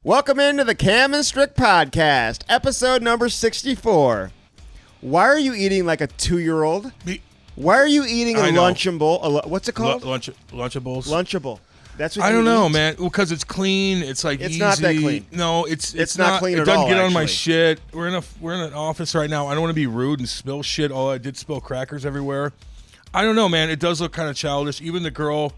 Welcome into the Cam and Strick Podcast, episode number 64. Why are you eating like a 2-year-old? Why are you eating a Lunchable? What's it called? Lunchables. Lunchable. That's what I don't know, eat? man. Well, because it's clean. It's like it's easy. Not that clean. No, it's not clean it at all. It doesn't get on my actually. shit. We're in an office right now. I don't want to be rude and spill shit. Oh, I did spill crackers everywhere. I don't know, man. It does look kind of childish. Even the girl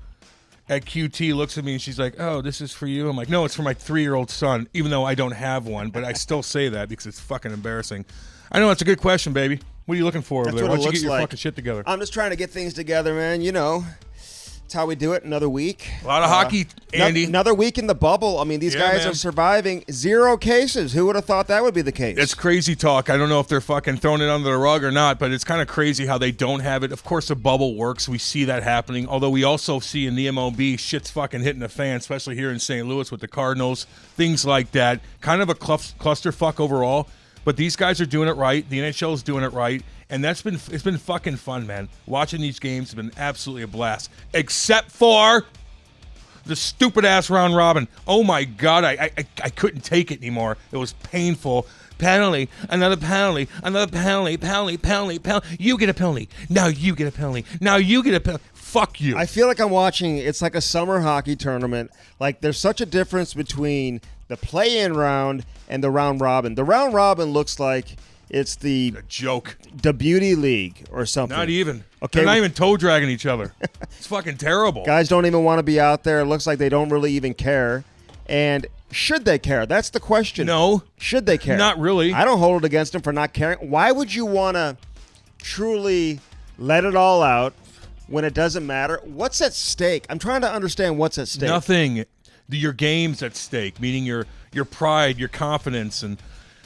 at QT looks at me and she's like, "Oh, this is for you." I'm like, "No, it's for my 3-year-old son," even though I don't have one, but I still say that because it's fucking embarrassing. I know, it's a good question, baby. What are you looking for over there? Why don't you get your fucking shit together? I'm just trying to get things together, man. You know, it's how we do it. Another week. A lot of hockey, Andy. Another week in the bubble. I mean, these guys are surviving. 0 cases. Who would have thought that would be the case? It's crazy talk. I don't know if they're fucking throwing it under the rug or not, but it's kind of crazy how they don't have it. Of course, the bubble works. We see that happening. Although we also see in the MLB, shit's fucking hitting the fan, especially here in St. Louis with the Cardinals, things like that. Kind of a clusterfuck overall. But these guys are doing it right. The NHL is doing it right. And it's been fucking fun, man. Watching these games has been absolutely a blast. Except for the stupid-ass round robin. Oh, my God. I couldn't take it anymore. It was painful. Penalty. Another penalty. Another penalty. Penalty. You get a penalty. Now you get a penalty. Now you get a penalty. Fuck you. I feel like I'm watching, it's like a summer hockey tournament. Like, there's such a difference between the play-in round and the round robin. The round robin looks like it's a joke. The beauty league or something. Not even. Okay. They're not even toe dragging each other. It's fucking terrible. Guys don't even want to be out there. It looks like they don't really even care. And should they care? That's the question. No. Should they care? Not really. I don't hold it against them for not caring. Why would you want to truly let it all out when it doesn't matter? What's at stake? I'm trying to understand what's at stake. Nothing. Your game's at stake, meaning your pride, your confidence. And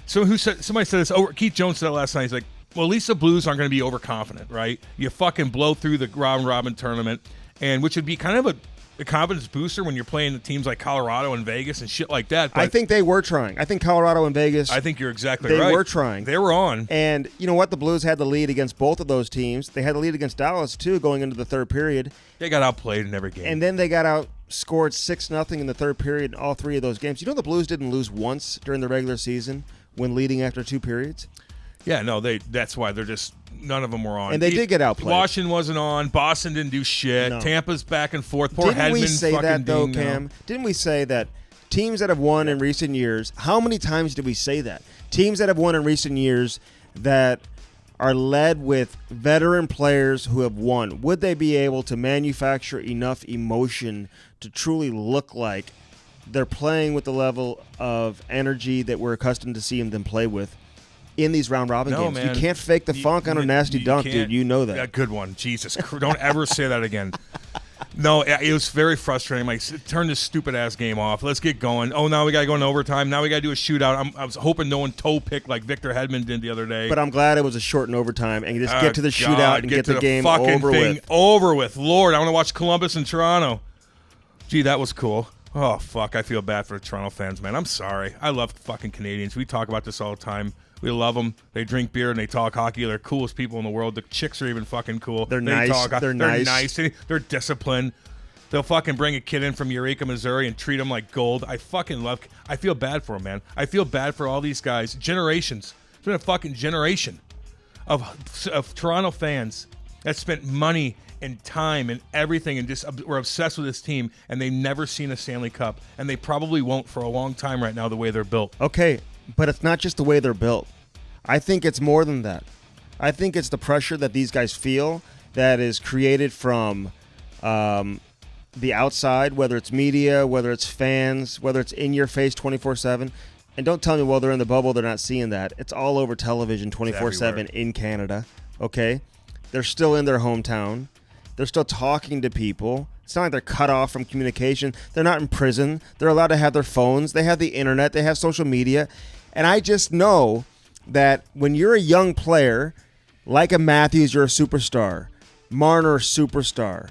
somebody said this. Keith Jones said it last night. He's like, well, at least the Blues aren't going to be overconfident, right? You fucking blow through the round robin tournament, and which would be kind of a confidence booster when you're playing teams like Colorado and Vegas and shit like that. But I think they were trying. I think Colorado and Vegas. I think you're exactly right. They were trying. They were on. And you know what? The Blues had the lead against both of those teams. They had the lead against Dallas, too, going into the third period. They got outplayed in every game. And then they got outscored 6-0 in the third period in all 3 of those games. You know the Blues didn't lose once during the regular season when leading after 2 periods? Yeah, no, that's why they're just none of them were on. And they did get outplayed. Washington wasn't on. Boston didn't do shit. No. Tampa's back and forth. Poor Didn't we Hedman say fucking that, though, ding Cam? now. Didn't we say that teams that have won in recent years, how many times did we say that? Teams that have won in recent years that are led with veteran players who have won, would they be able to manufacture enough emotion to truly look like they're playing with the level of energy that we're accustomed to seeing them play with in these round-robin games? Man. You can't fake the funk on a nasty dunk, dude. You know that. Good one. Jesus. Don't ever say that again. No, it was very frustrating. Like, turn this stupid-ass game off. Let's get going. Oh, now we got to go into overtime. Now we got to do a shootout. I was hoping no one toe-picked like Victor Hedman did the other day. But I'm glad it was a shortened overtime and just get to the shootout and get the game over with. Lord, I want to watch Columbus and Toronto. Gee, that was cool. Oh, fuck. I feel bad for the Toronto fans, man. I'm sorry. I love fucking Canadians. We talk about this all the time. We love them. They drink beer and they talk hockey. They're the coolest people in the world. The chicks are even fucking cool. They're nice. They're nice. They're disciplined. They'll fucking bring a kid in from Eureka, Missouri and treat him like gold. I feel bad for them, man. I feel bad for all these guys. Generations. It's been a fucking generation of Toronto fans that spent money and time and everything and just were obsessed with this team, and they've never seen a Stanley Cup, and they probably won't for a long time right now the way they're built. Okay, but it's not just the way they're built. I think it's more than that. I think it's the pressure that these guys feel that is created from the outside, whether it's media, whether it's fans, whether it's in your face 24/7. And don't tell me, well, they're in the bubble, they're not seeing that. It's all over television 24/7 in Canada, okay? They're still in their hometown. They're still talking to people. It's not like they're cut off from communication. They're not in prison. They're allowed to have their phones. They have the internet. They have social media. And I just know that when you're a young player, like a Matthews, you're a superstar. Marner, superstar.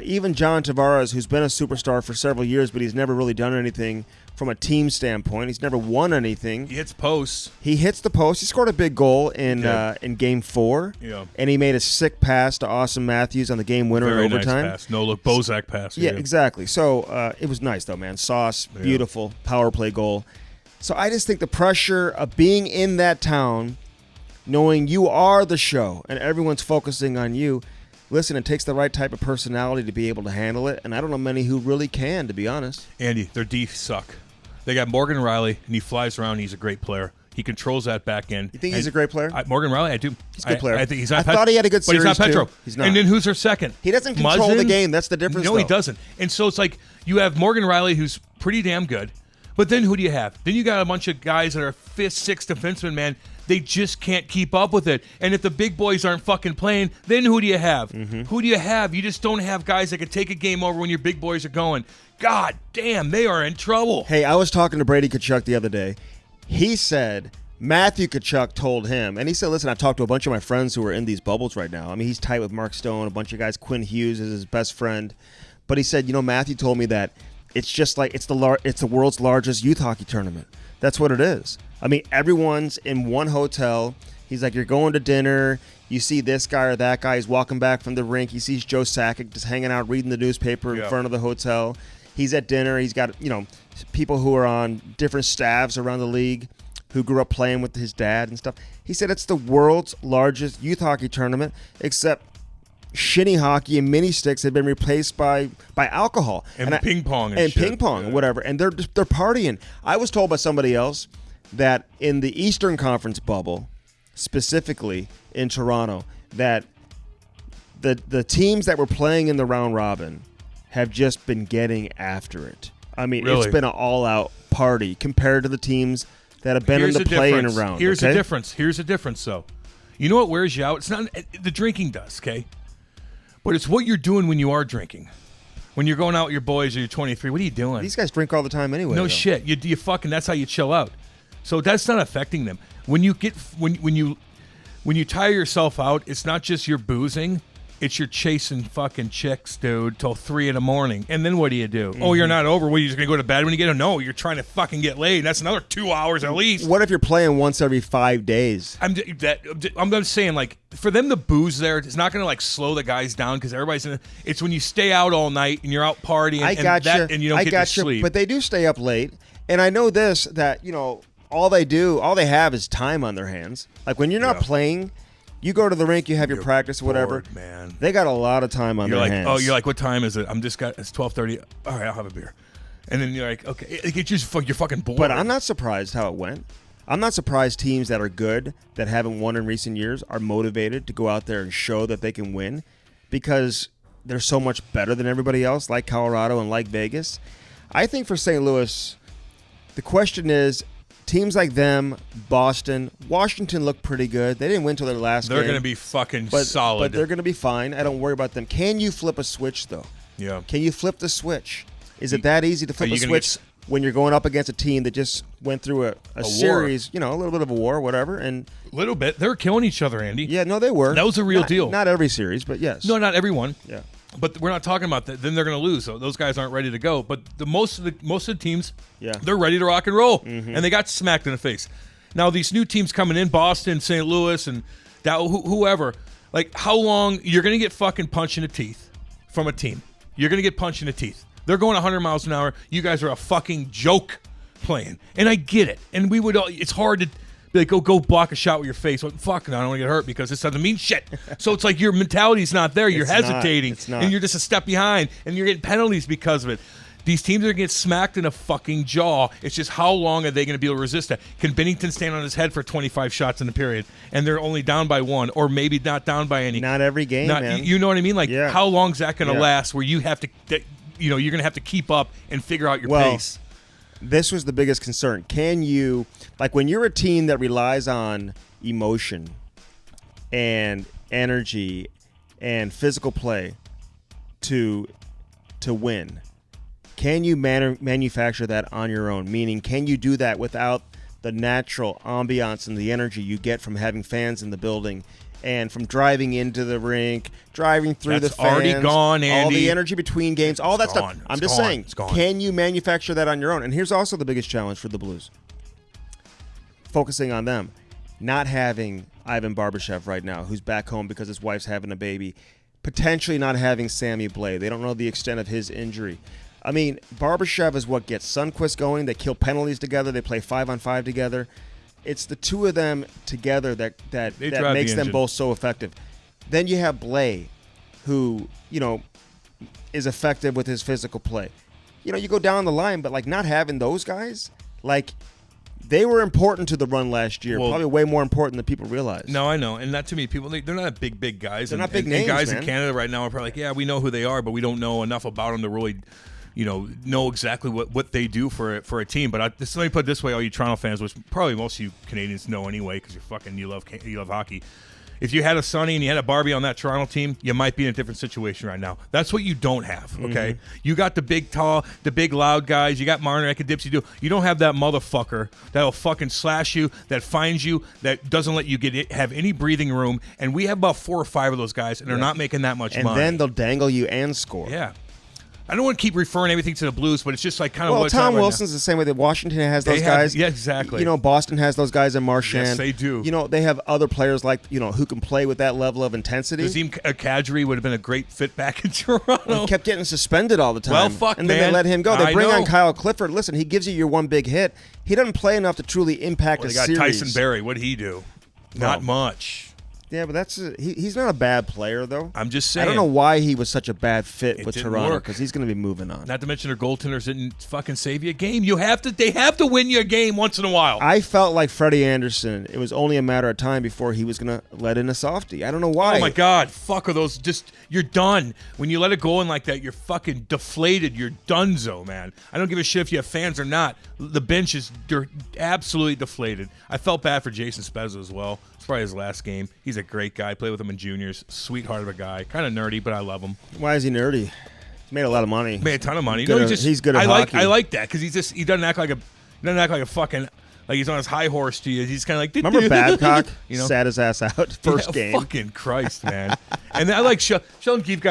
Even John Tavares, who's been a superstar for several years, but he's never really done anything from a team standpoint. He's never won anything. He hits posts. He hits the post. He scored a big goal in Game 4. Yeah. And he made a sick pass to Austin Matthews on the game winner in overtime. Nice pass. No look, Bozak pass. Yeah, exactly. So it was nice, though, man. Sauce, beautiful, power play goal. So I just think the pressure of being in that town, knowing you are the show and everyone's focusing on you, listen, it takes the right type of personality to be able to handle it, and I don't know many who really can, to be honest. Andy, their D suck. They got Morgan Riley, and he flies around. He's a great player. He controls that back end. You think he's a great player? Morgan Riley, I do. He's a good player. I think he's not. I thought he had a good series, but he's not Petro. Too. He's not. And then who's their second? He doesn't control the game. That's the difference. No, he doesn't. And so it's like you have Morgan Riley, who's pretty damn good. But then who do you have? Then you got a bunch of guys that are 5th, 6th defensemen, man. They just can't keep up with it. And if the big boys aren't fucking playing, then who do you have? Mm-hmm. Who do you have? You just don't have guys that can take a game over when your big boys are going. God damn, they are in trouble. Hey, I was talking to Brady Tkachuk the other day. He said Matthew Tkachuk told him, and he said, listen, I've talked to a bunch of my friends who are in these bubbles right now. I mean, he's tight with Mark Stone, a bunch of guys. Quinn Hughes is his best friend. But he said, Matthew told me that it's just like it's the world's largest youth hockey tournament. That's what it is. I mean, everyone's in one hotel. He's like, you're going to dinner. You see this guy or that guy. He's walking back from the rink. He sees Joe Sakic just hanging out reading the newspaper in front of the hotel. He's at dinner. He's got, people who are on different staffs around the league who grew up playing with his dad and stuff. He said it's the world's largest youth hockey tournament, except shinny hockey and mini sticks have been replaced by alcohol and ping pong and ping pong and whatever, and they're partying. I was told by somebody else that in the Eastern Conference bubble, specifically in Toronto, that the teams that were playing in the round robin have just been getting after it. I mean, It's been an all-out party compared to the teams that have been in the play-in round. Here's the difference. Here's the difference, though. You know what wears you out? It's not the drinking does, okay? But it's what you're doing when you are drinking. When you're going out with your boys or you're 23, what are you doing? These guys drink all the time anyway. No shit. You fucking, that's how you chill out. So that's not affecting them. When you get when you tire yourself out, it's not just your boozing, it's you're chasing fucking chicks, dude, till 3 a.m. And then what do you do? Mm-hmm. Oh, you're not over. Well, you're just gonna go to bed when you get home? No, you're trying to fucking get laid. That's another 2 hours at least. What if you're playing once every 5 days? I'm just saying, like, for them to booze there, it's not gonna like slow the guys down because everybody's in. It's when you stay out all night and you're out partying. I got you. And you don't get to sleep. But they do stay up late, and I know this that all they have is time on their hands. Like when you're not playing. You go to the rink, you have your practice, whatever. Bored, man. They got a lot of time on their hands. Oh, you're like, what time is it? It's 12:30. All right, I'll have a beer. And then you're like, okay, you're fucking bored. But I'm not surprised how it went. I'm not surprised teams that are good, that haven't won in recent years, are motivated to go out there and show that they can win because they're so much better than everybody else, like Colorado and like Vegas. I think for St. Louis, the question is, teams like them, Boston, Washington look pretty good. They didn't win until their last game. They're going to be fucking solid. But they're going to be fine. I don't worry about them. Can you flip a switch, though? Yeah. Can you flip the switch? Is it that easy to flip a switch when you're going up against a team that just went through a series, a little bit of a war, whatever? And a little bit. They were killing each other, Andy. Yeah, no, they were. That was a real deal. Not every series, but yes. No, not everyone. Yeah. But we're not talking about that. Then they're going to lose. So those guys aren't ready to go. But most of the teams, they're ready to rock and roll, and they got smacked in the face. Now these new teams coming in, Boston, St. Louis, and whoever, like how long you're going to get fucking punched in the teeth from a team? You're going to get punched in the teeth. They're going 100 miles an hour. You guys are a fucking joke playing, and I get it. And it's hard to. Be like, go block a shot with your face. Well, fuck, no, I don't want to get hurt because this doesn't mean shit. So it's like your mentality's not there. You're hesitating. It's not. And you're just a step behind. And you're getting penalties because of it. These teams are going to get smacked in a fucking jaw. It's just how long are they going to be able to resist that? Can Binnington stand on his head for 25 shots in the period and they're only down by 1 or maybe not down by any? Not every game, man. You know what I mean? Like, how long is that going to last where you have to, you're going to have to keep up and figure out your pace? This was the biggest concern. Can you, like when you're a team that relies on emotion and energy and physical play to win, can you manufacture that on your own? Meaning, can you do that without the natural ambiance and the energy you get from having fans in the building and from driving into the rink, driving through the fans. Already gone, Andy. All the energy between games, all that stuff. I'm just saying, can you manufacture that on your own? And here's also the biggest challenge for the Blues. Focusing on them. Not having Ivan Barbashev right now, who's back home because his wife's having a baby. Potentially not having Sammy Blais. They don't know the extent of his injury. I mean, Barbashev is what gets Sundqvist going. They kill penalties together. They play 5-on-5 together. It's the two of them together that makes them both so effective. Then you have Blais, who, is effective with his physical play. You go down the line, but, not having those guys, they were important to the run last year. Probably way more important than people realize. No, I know. And that, to me, people, they're not big guys. They're not big names, and guys man. in Canada right now are probably yeah, we know who they are, but we don't know enough about them to really know exactly what they do for a team. But let me put it this way, all you Toronto fans, which probably most of you Canadians know anyway because you love hockey. If you had a Sonny and you had a Barbie on that Toronto team, you might be in a different situation right now. That's what you don't have, okay? Mm-hmm. You got the big, tall, the big, loud guys. You got Marner, Dipsy. You don't have that motherfucker that'll fucking slash you, that finds you, that doesn't let you have any breathing room. And we have about 4 or 5 of those guys, and they're not making that much money. And then they'll dangle you and score. Yeah. I don't want to keep referring everything to the Blues, but it's just kind of what's Tom Wilson's the same way that Washington has those guys. Yeah, exactly. Boston has those guys in Marchand. Yes, they do. They have other players who can play with that level of intensity. Nazem Kadri would have been a great fit back in Toronto. He kept getting suspended all the time. Well, fuck, and then they let him go. They bring on Kyle Clifford. Listen, he gives you your one big hit. He doesn't play enough to truly impact a series. They got Tyson Barrie. What'd he do? Not much. Yeah, but he's not a bad player, though. I'm just saying. I don't know why he was such a bad fit with Toronto because he's going to be moving on. Not to mention their goaltenders didn't fucking save you a game. They have to win you a game once in a while. I felt like Freddie Anderson. It was only a matter of time before he was going to let in a softie. I don't know why. Oh my God, fuck are those? You're done. When you let it go in like that, you're fucking deflated. You're donezo, man. I don't give a shit if you have fans or not. The bench they're absolutely deflated. I felt bad for Jason Spezza as well. It's probably his last game. He's a great guy. Played with him in juniors. Sweetheart of a guy. Kind of nerdy, but I love him. Why is he nerdy? He's made a lot of money. Made a ton of money. He's good at hockey. I like that because he doesn't act like a fucking he's on his high horse to you. He's kind of like remember Babcock? Sat his ass out first game. Fucking Christ, man. And I like Sheldon Keefe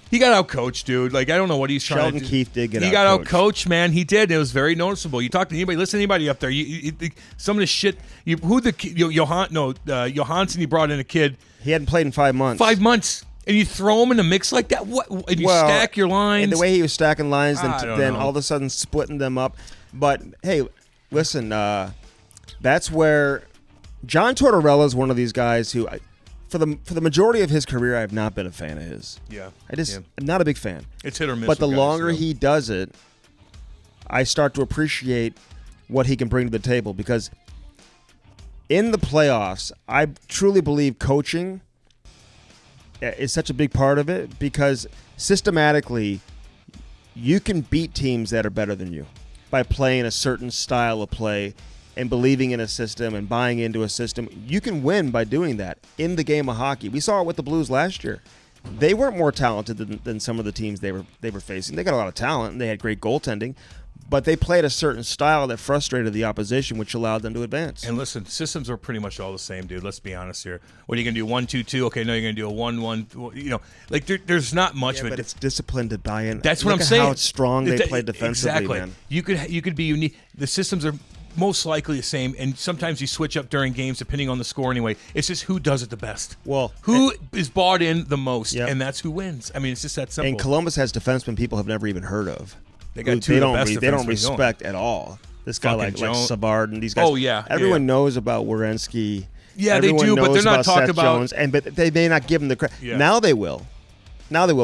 He got out coached, dude. I don't know what he's trying to do. Sheldon Keefe did get out. He got out coached, man. He did. It was very noticeable. You talk to anybody, listen to anybody up there. Some of the shit. Johansson. He brought in a kid. He hadn't played in 5 months. 5 months, and you throw him in a mix like that. What? And you stack your lines. And the way he was stacking lines, then all of a sudden splitting them up. But hey, listen. That's where John Tortorella is one of these guys who. For the majority of his career, I have not been a fan of his. Yeah. I'm not a big fan. It's hit or miss. But the longer he does it, I start to appreciate what he can bring to the table because in the playoffs, I truly believe coaching is such a big part of it because systematically, you can beat teams that are better than you by playing a certain style of play and believing in a system and buying into a system. You can win by doing that in the game of hockey. We saw it with the Blues last year. They weren't more talented than some of the teams they were facing. They got a lot of talent, and they had great goaltending, but they played a certain style that frustrated the opposition, which allowed them to advance. And listen, systems are pretty much all the same, dude. Let's be honest here. What are you going to do, 1-2-2? Okay, no, you're going to do a 1-1. There's not much of it. But it's discipline to buy in. That's what I'm saying. How strong they play defensively, exactly. man. You could be unique. The systems are most likely the same, and sometimes you switch up during games depending on the score anyway. It's just who does it the best. Well, who is bought in the most, and that's who wins. I mean, it's just that simple. And Columbus has defensemen people have never even heard of. They got two of the best defensemen. They don't respect at all. This guy like Savard and these guys. Oh, yeah. Everyone knows about Werenski. Yeah, Everyone they do, but they're not talked about. But they may not give him the credit. Yeah. Now they will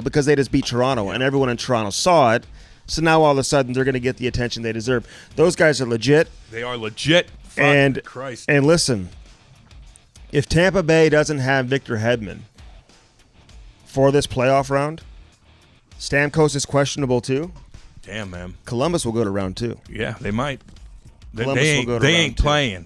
because they just beat Toronto, and everyone in Toronto saw it. So now all of a sudden they're going to get the attention they deserve. Those guys are legit. They are legit. And Christ. And listen, if Tampa Bay doesn't have Victor Hedman for this playoff round, Stamkos is questionable too. Damn, man. Columbus will go to round 2. Yeah, they might. Columbus will go to round 2. They ain't playing.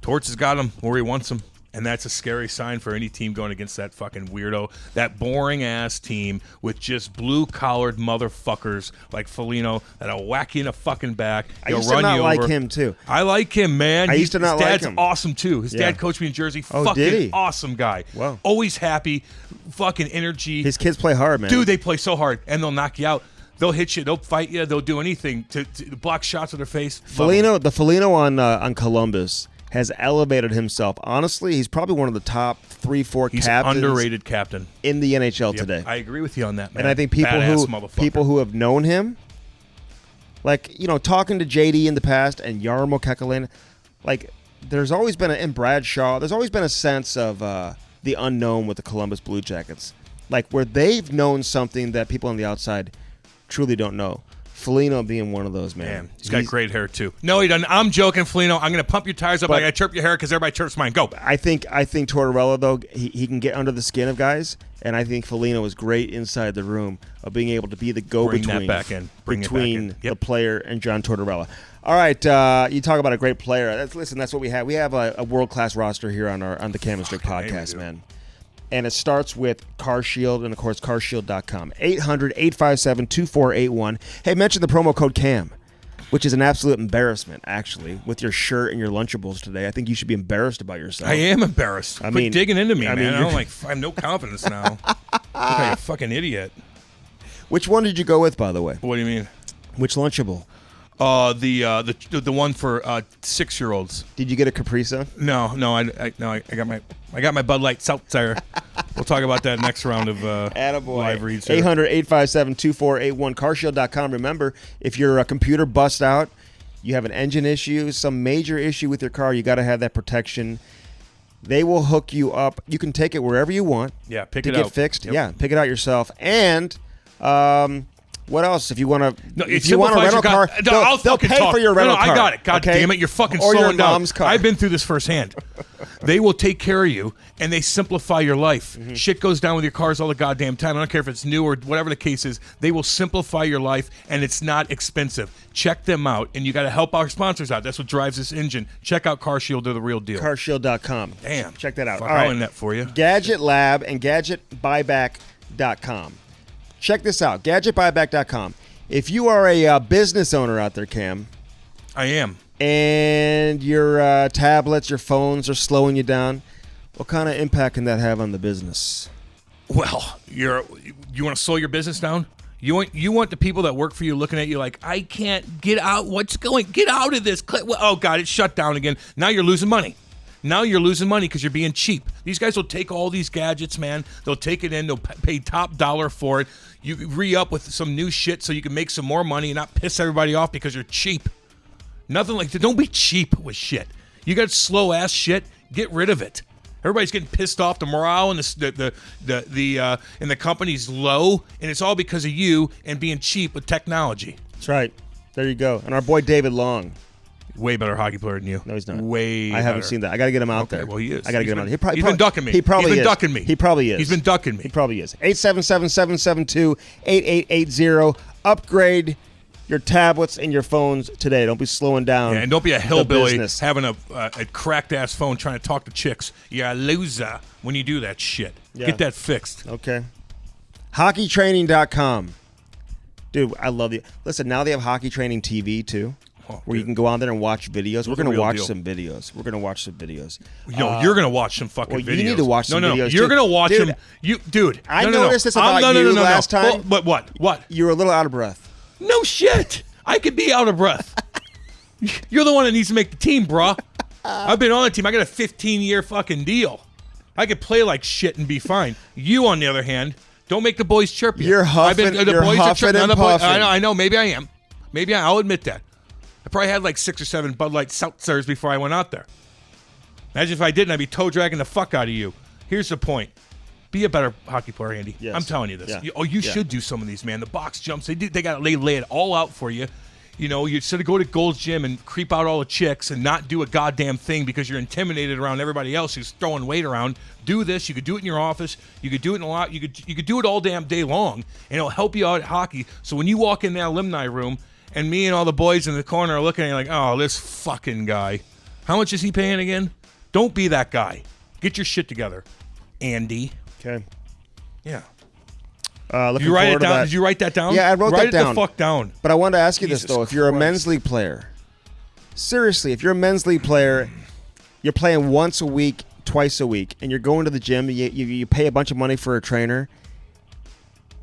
Torts has got him where he wants him. And that's a scary sign for any team going against that fucking weirdo, that boring-ass team with just blue-collared motherfuckers like Foligno that'll whack you in the fucking back. I used to not like him, too. I like him, man. I used to not like him. His dad's awesome, too. His dad coached me in Jersey. Oh, fucking did he? awesome guy. Wow. Always happy. Fucking energy. His kids play hard, man. Dude, they play so hard, and they'll knock you out. They'll hit you. They'll fight you. They'll do anything to block shots with their face. The Foligno on Columbus has elevated himself. Honestly, he's probably one of the top 3-4 He's captains. He's underrated captain in the NHL today. I agree with you on that, man. And I think people who have known him, like, talking to JD in the past and Jarmo Kekalainen, like, there's always been and Bradshaw, there's always been a sense of the unknown with the Columbus Blue Jackets, like where they've known something that people on the outside truly don't know. Foligno being one of those, man. He's got great hair, too. No, he doesn't. I'm joking, Foligno. I'm going to pump your tires up. I got to chirp your hair because everybody chirps mine. Go. I think Tortorella, though, he can get under the skin of guys, and I think Foligno is great inside the room of being able to be the go-between between the player and John Tortorella. All right, you talk about a great player. That's what we have. We have a world-class roster here on the Cam and Strick Podcast, man. And it starts with CarShield and, of course, carshield.com. 800-857-2481. Hey, mention the promo code CAM, which is an absolute embarrassment, actually, with your shirt and your Lunchables today. I think you should be embarrassed about yourself. I am embarrassed. Quit digging into me, man. I have no confidence now. I look like a fucking idiot. Which one did you go with, by the way? What do you mean? Which Lunchable? The one for 6-year-olds. Did you get a Capri Sun? No. I got my Bud Light Seltzer. We'll talk about that next round of live reads. 800-857-2481. Carshield.com. Remember, if your computer busts out, you have an engine issue, some major issue with your car, you got to have that protection. They will hook you up. You can take it wherever you want. Yeah, pick it out. To get fixed. Yep. Yeah, pick it out yourself. And what else? If you want to, if you want a rental car, they'll pay for your rental car. I got it. God damn it! You're fucking or slowing your mom's down. Car. I've been through this firsthand. They will take care of you, and they simplify your life. Mm-hmm. Shit goes down with your cars all the goddamn time. I don't care if it's new or whatever the case is. They will simplify your life, and it's not expensive. Check them out, and you got to help our sponsors out. That's what drives this engine. Check out CarShield. They're the real deal. Carshield.com. Damn. Check that out. All right. I'll end that for you. Gadget Lab and GadgetBuyback.com. Check this out. GadgetBuyback.com. If you are a business owner out there, Cam. I am. And your tablets, your phones are slowing you down, what kind of impact can that have on the business? Well, you want to slow your business down? You want the people that work for you looking at you like, I can't get out. Get out of this. Oh, God, it's shut down again. Now you're losing money. Because you're being cheap. These guys will take all these gadgets, man. They'll take it in. They'll pay top dollar for it. You re-up with some new shit so you can make some more money and not piss everybody off because you're cheap. Nothing like that. Don't be cheap with shit. You got slow-ass shit. Get rid of it. Everybody's getting pissed off. The morale and the company's low, and it's all because of you and being cheap with technology. That's right. There you go. And our boy David Long. Way better hockey player than you. No, he's not. I haven't seen that. I got to get him out there. Well, he is. I got to get him out there. He's been ducking me. He probably is. He's been ducking me. He probably is. He's been ducking me. He probably is. 877-772-8880. Upgrade your tablets and your phones today. Don't be slowing down. Yeah, and don't be a hillbilly having a cracked-ass phone trying to talk to chicks. You're a loser when you do that shit. Yeah. Get that fixed. Okay. HockeyTraining.com. Dude, I love you. Listen, now they have Hockey Training TV, too. Where you can go on there and watch videos. We're going to watch some videos. You're going to watch some fucking videos. You need to watch some videos. No, you're going to watch them. Dude. I noticed this about you last time. But what? You were a little out of breath. No shit. I could be out of breath. You're the one that needs to make the team, bruh. I've been on the team. I got a 15-year fucking deal. I could play like shit and be fine. You, on the other hand, don't make the boys chirp you. You're huffing, and puffing. I know. Maybe I am. I'll admit that. I probably had like 6 or 7 Bud Light Seltzers before I went out there. Imagine if I didn't, I'd be toe dragging the fuck out of you. Here's the point. Be a better hockey player, Andy. Yes. I'm telling you this. Yeah. You should do some of these, man. The box jumps, they got to lay it all out for you. You know, you instead of go to Gold's Gym and creep out all the chicks and not do a goddamn thing because you're intimidated around everybody else who's throwing weight around. Do this. You could do it in your office. You could do it in a lot. You could do it all damn day long, and it'll help you out at hockey. So when you walk in that alumni room, and me and all the boys in the corner are looking at you like, oh, this fucking guy. How much is he paying again? Don't be that guy. Get your shit together, Andy. Okay. Yeah. Did you write it down? Did you write that down? Yeah, I wrote that down. Write it the fuck down. But I wanted to ask you Jesus this, though. If you're a men's league player, seriously, if you're a men's league player, you're playing once a week, twice a week, and you're going to the gym, you pay a bunch of money for a trainer,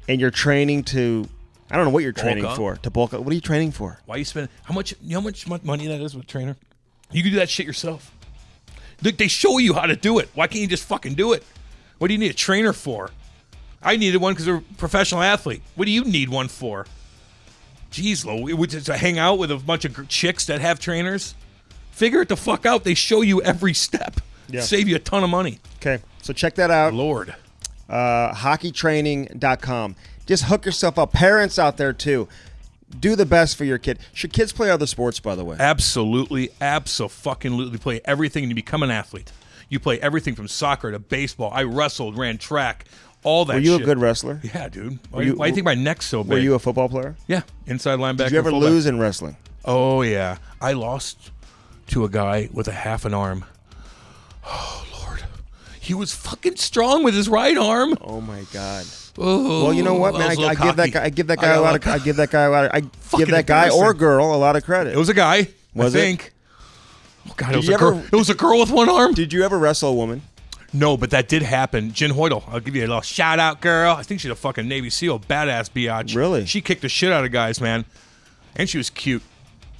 and you're training to, I don't know what you're training for, to bulk up. What are you training for? Why you spend, how much money that is with a trainer? You can do that shit yourself. They show you how to do it. Why can't you just fucking do it? What do you need a trainer for? I needed one because they're a professional athlete. What do you need one for? Jeez, Lo, to hang out with a bunch of chicks that have trainers? Figure it the fuck out. They show you every step. Yeah. Save you a ton of money. Okay, so check that out. Lord. Hockeytraining.com. Just hook yourself up. Parents out there, too. Do the best for your kid. Should kids play other sports, by the way? Absolutely. Abso-fucking-lutely. Play everything to become an athlete. You play everything from soccer to baseball. I wrestled, ran track. All that shit. Were you a good wrestler? Yeah, dude. Why do you think my neck's so big? Were you a football player? Yeah, inside linebacker. Did you ever lose in wrestling? Oh, yeah. I lost to a guy with a half an arm. Oh, Lord. He was fucking strong with his right arm. Oh, my God. Oh, well, you know what, man? I give that guy or girl a lot of credit. It was a guy, I think. Oh, God, it was a girl with one arm. Did you ever wrestle a woman? No, but that did happen. Jen Hoytel, I'll give you a little shout out, girl. I think she's a fucking Navy SEAL, badass biatch. Really? She kicked the shit out of guys, man. And she was cute.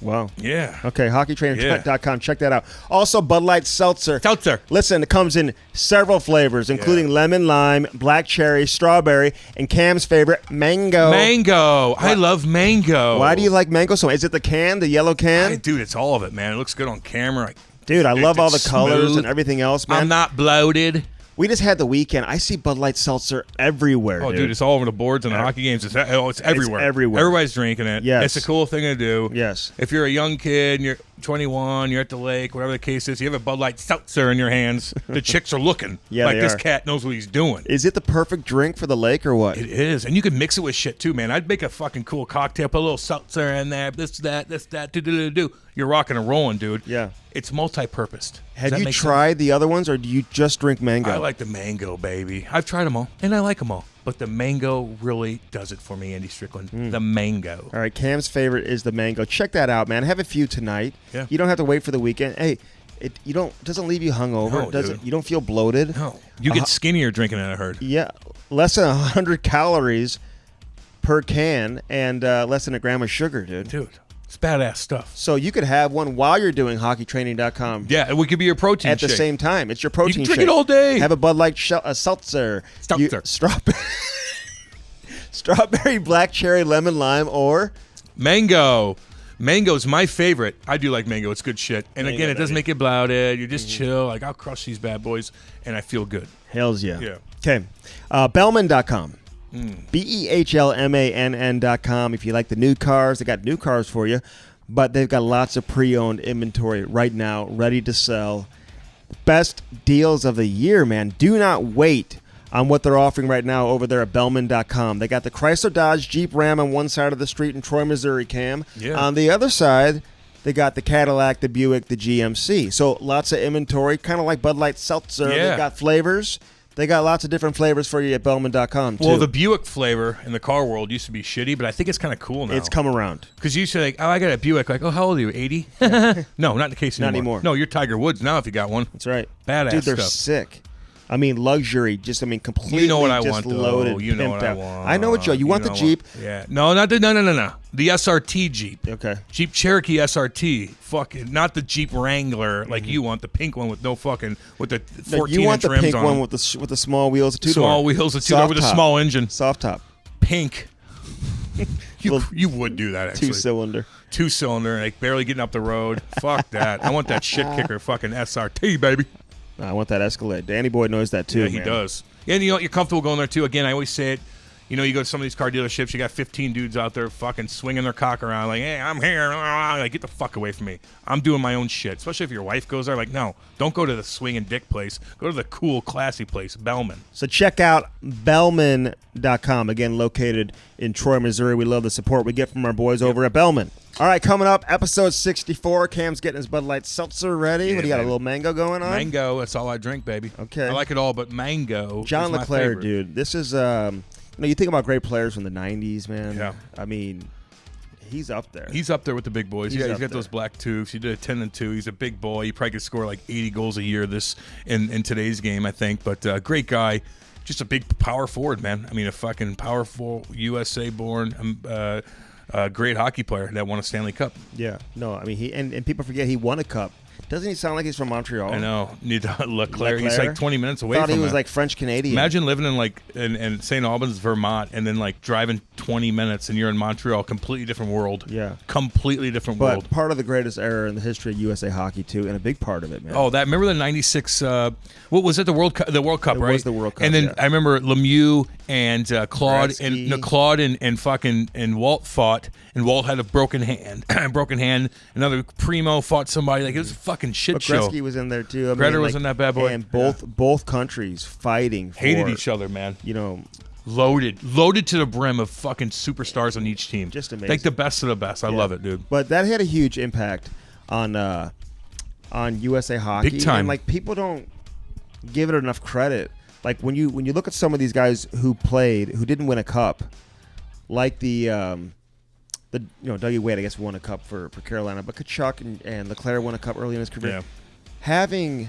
Wow. Yeah. Okay, hockeytraining.com. Check that out. Also, Bud Light Seltzer. Seltzer. Listen, it comes in several flavors, including lemon, lime, black cherry, strawberry, and Cam's favorite, mango. Mango. I love mango. Why do you like mango so much? Is it the can, the yellow can? Dude, it's all of it, man. It looks good on camera. Dude, I love all the colors and everything else, man. I'm not bloated. We just had the weekend. I see Bud Light Seltzer everywhere, dude. It's all over the boards and the hockey games. It's everywhere. It's everywhere. Everybody's drinking it. Yes. It's a cool thing to do. Yes. If you're a young kid and you're 21, you're at the lake, whatever the case is, you have a Bud Light Seltzer in your hands, the chicks are looking like this cat knows what he's doing. Is it the perfect drink for the lake or what? It is. And you can mix it with shit too, man. I'd make a fucking cool cocktail, put a little seltzer in there, this, that, do. You're rocking and rolling, dude. Yeah. It's multi-purposed. Have you tried the other ones, or do you just drink mango? I like the mango, baby. I've tried them all, and I like them all. But the mango really does it for me, Andy Strickland. The mango. All right, Cam's favorite is the mango. Check that out, man. Have a few tonight. Yeah. You don't have to wait for the weekend. Hey, it doesn't leave you hungover. No, you don't feel bloated. No. You get skinnier drinking it, I heard. Yeah. Less than 100 calories per can and less than a gram of sugar, dude. Dude. It's badass stuff. So you could have one while you're doing hockeytraining.com. Yeah, it could be your protein at the same time. It's your protein shake. You can drink it all day. Have a Bud Light seltzer. Strawberry, black cherry, lemon, lime, or mango. Mango's my favorite. I do like mango. It's good shit. And again, it doesn't make you bloated. You just chill. Like, I'll crush these bad boys, and I feel good. Hells yeah. Yeah. Okay. Bellman.com. BEHLMANN.com. If you like the new cars, they got new cars for you, but they've got lots of pre-owned inventory right now, ready to sell. Best deals of the year, man. Do not wait on what they're offering right now over there at Bellman.com. They got the Chrysler, Dodge, Jeep, Ram on one side of the street in Troy, Missouri, Cam. Yeah. On the other side, they got the Cadillac, the Buick, the GMC. So lots of inventory, kind of like Bud Light Seltzer. Yeah. They got flavors. They got lots of different flavors for you at Bellman.com, too. Well, the Buick flavor in the car world used to be shitty, but I think it's kind of cool now. It's come around. Because you used to like, oh, I got a Buick. Like, oh, how old are you, 80? No, not the case anymore. Not anymore. No, you're Tiger Woods now if you got one. That's right. Badass Dude, they're stuff. sick. I mean, luxury, completely You know what I just want, though. loaded, You know what I out. want. I know what you want the Jeep. Yeah. No. The SRT Jeep. Okay. Jeep Cherokee SRT. Fucking, not the Jeep Wrangler like you want, the pink one with no fucking, with the 14-inch rims on it. You want the pink one with the small wheels, a two-door. Small wheels, a two-door with a small engine. Soft top. Pink. You would do that, actually. Two-cylinder, like barely getting up the road. Fuck that. I want that shit kicker fucking SRT, baby. I want that Escalade. Danny Boy knows that too. Yeah, he does. And you know, you're comfortable going there too. Again, I always say it. You know, you go to some of these car dealerships, you got 15 dudes out there fucking swinging their cock around like, hey, I'm here. Like, get the fuck away from me. I'm doing my own shit. Especially if your wife goes there. Like, no, don't go to the swinging dick place. Go to the cool, classy place, Bellman. So check out Bellman.com. Again, located in Troy, Missouri. We love the support we get from our boys over at Bellman. All right, coming up, episode 64. Cam's getting his Bud Light Seltzer ready. Yeah, What do you got, baby. a little mango going on? Mango, that's all I drink, baby. Okay. I like it all, but mango John is my LeClair, favorite. dude. This is, you think about great players from the 90s, man. Yeah. I mean, he's up there. He's up there with the big boys. He's He's up got there. those black tubes. He did a 10-2. He's a big boy. He probably could score like 80 goals a year in today's game, I think. But great guy. Just a big power forward, man. I mean, a fucking powerful USA-born great hockey player that won a Stanley Cup. Yeah. No, I mean, and people forget he won a cup. Doesn't he sound like he's from Montreal? I know. LeClair. He's like 20 minutes away Thought from he was that. like French-Canadian. Imagine living in St. Albans, Vermont, and then like driving 20 minutes and you're in Montreal. Completely different world. Yeah. Completely different But world. part of the greatest era in the history of USA hockey, too, and a big part of it, man. Oh, remember the 96, what was it, the World Cup, It right? was the World Cup, And then yeah. I remember Lemieux and Claude Gretzky. and Walt fought, and Walt had a broken hand. Another Primo fought somebody. Like, it was a fucking shit But show. Gretzky was in there, too. I Gretter mean, was in that bad boy. And both countries fighting for, Hated each other, man. you know, Loaded to the brim of fucking superstars on each team. Just amazing. Like the best of the best. I love it, dude. But that had a huge impact on USA hockey. Big time. And like people don't give it enough credit. Like when you look at some of these guys who didn't win a cup, like the Dougie Wade, I guess won a cup for Carolina, but Kachuk and LeClair won a cup early in his career. Yeah. Having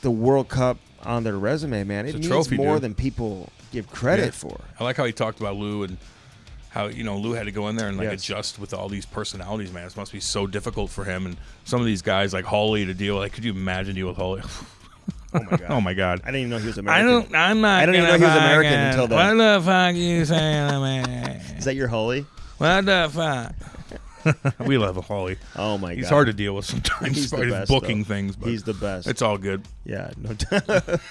the World Cup on their resume, man, it It's a means trophy, more dude. than people give credit Yeah. for. I like how he talked about Lou and how, Lou had to go in there and like Yes. adjust with all these personalities, man. It must be so difficult for him. And some of these guys like Hawley to deal with. Like, could you imagine dealing with Hawley? Oh my god. Oh my God. I didn't even know he was American. I didn't even know he was American until then. What the fuck you saying, man? Is that your Holy? What the fuck? We love Hawley. Oh my god. He's hard to deal with sometimes. He's the He's best, booking though. things, but He's the best. it's all good. Yeah, no doubt.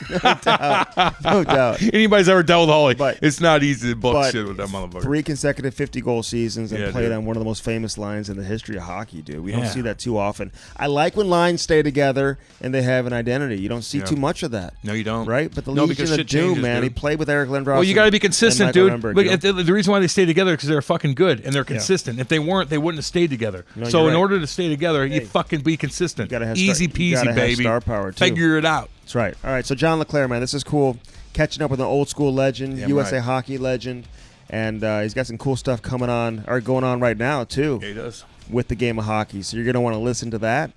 No doubt. No doubt. Anybody's ever dealt with Hawley, But- it's not easy to book but shit with that motherfucker. 3 consecutive 50-goal seasons and Yeah, played dude. on one of the most famous lines in the history of hockey, dude. We don't Yeah. see that too often. I like when lines stay together and they have an identity. You don't see Yeah. too much of that. No, you don't. Right? But the No, Legion because of shit Doom, changes, man. dude. He played with Eric Lindros. Well, you got to be consistent, and dude. Michael Renberg, Look, you know? the reason why they stay together because they're fucking good and they're consistent. If they weren't, they wouldn't have stayed together. No, So you're in right. order to stay together, you Hey, fucking be consistent. you gotta have Easy star- you peasy, gotta have baby. star power, too. Figure it out. That's right. All right, so John LeClair, man, this is cool. Catching up with an old school legend, Damn USA right. hockey legend, and he's got some cool stuff going on right now too Yeah, he does. with the game of hockey. So you're going to want to listen to that.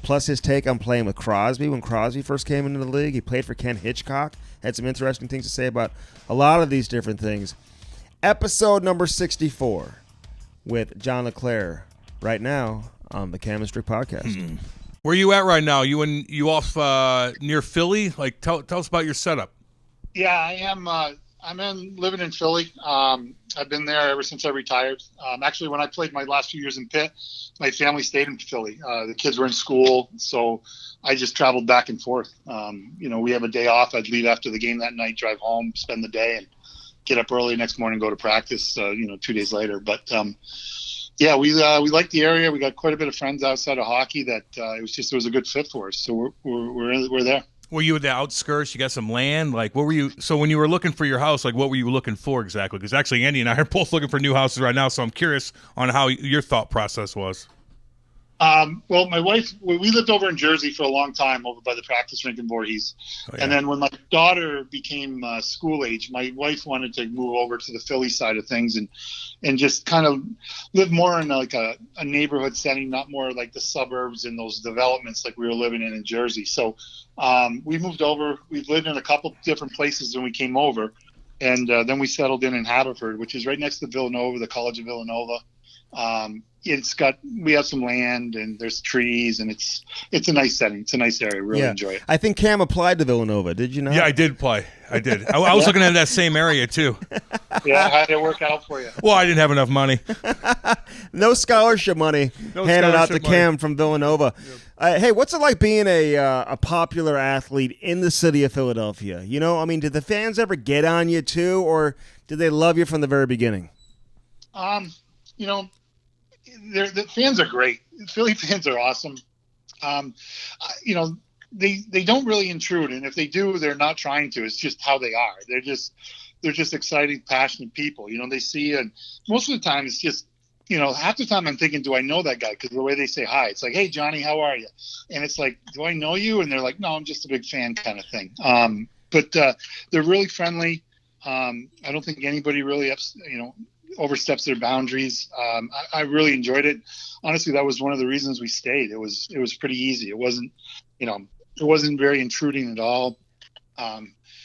Plus his take on playing with Crosby when Crosby first came into the league. He played for Ken Hitchcock. Had some interesting things to say about a lot of these different things. Episode number 64 with John LeClair right now on the Cam and Strick Podcast. Where you at right now? You off near Philly? Like, tell us about your setup. Yeah, I am. Living in Philly. I've been there ever since I retired. Actually, when I played my last few years in Pitt, my family stayed in Philly. The kids were in school, so I just traveled back and forth. We have a day off. I'd leave after the game that night, drive home, spend the day, and get up early next morning, go to practice. 2 days later. But yeah, we like the area. We got quite a bit of friends outside of hockey that it was a good fit for us. So we're there. Were you at the outskirts? You got some land? Like, what were you? So when you were looking for your house, like, what were you looking for exactly? Because actually, Andy and I are both looking for new houses right now. So I'm curious on how your thought process was. Well, my wife, we lived over in Jersey for a long time, over by the practice rink in Voorhees. Oh, yeah. And then when my daughter became school age, my wife wanted to move over to the Philly side of things and just kind of live more in like a neighborhood setting, not more like the suburbs and those developments like we were living in Jersey. So we moved over. We've lived in a couple different places when we came over. And then we settled in Haverford, which is right next to Villanova, the College of Villanova. We have some land and there's trees and it's a nice setting. It's a nice area. Really enjoy it. I think Cam applied to Villanova. Did you know? Yeah, I did play. I did. I was looking at that same area too. Yeah, how did it work out for you? Well, I didn't have enough money. No scholarship money handed out to scholarship Cam money. from Villanova. Hey, what's it like being a popular athlete in the city of Philadelphia? I mean, did the fans ever get on you too, or did they love you from the very beginning? The fans are great. Philly fans are awesome. They don't really intrude, and if they do, they're not trying to. It's just how they are. They're just exciting, passionate people. They see you, and most of the time it's just half the time I'm thinking, do I know that guy? Because the way they say hi, it's like, hey, Johnny, how are you? And it's like, do I know you? And they're like, no, I'm just a big fan kind of thing. But they're really friendly. I don't think anybody really, oversteps their boundaries. I really enjoyed it. Honestly, that was one of the reasons we stayed. It was pretty easy. It wasn't, it wasn't very intruding at all.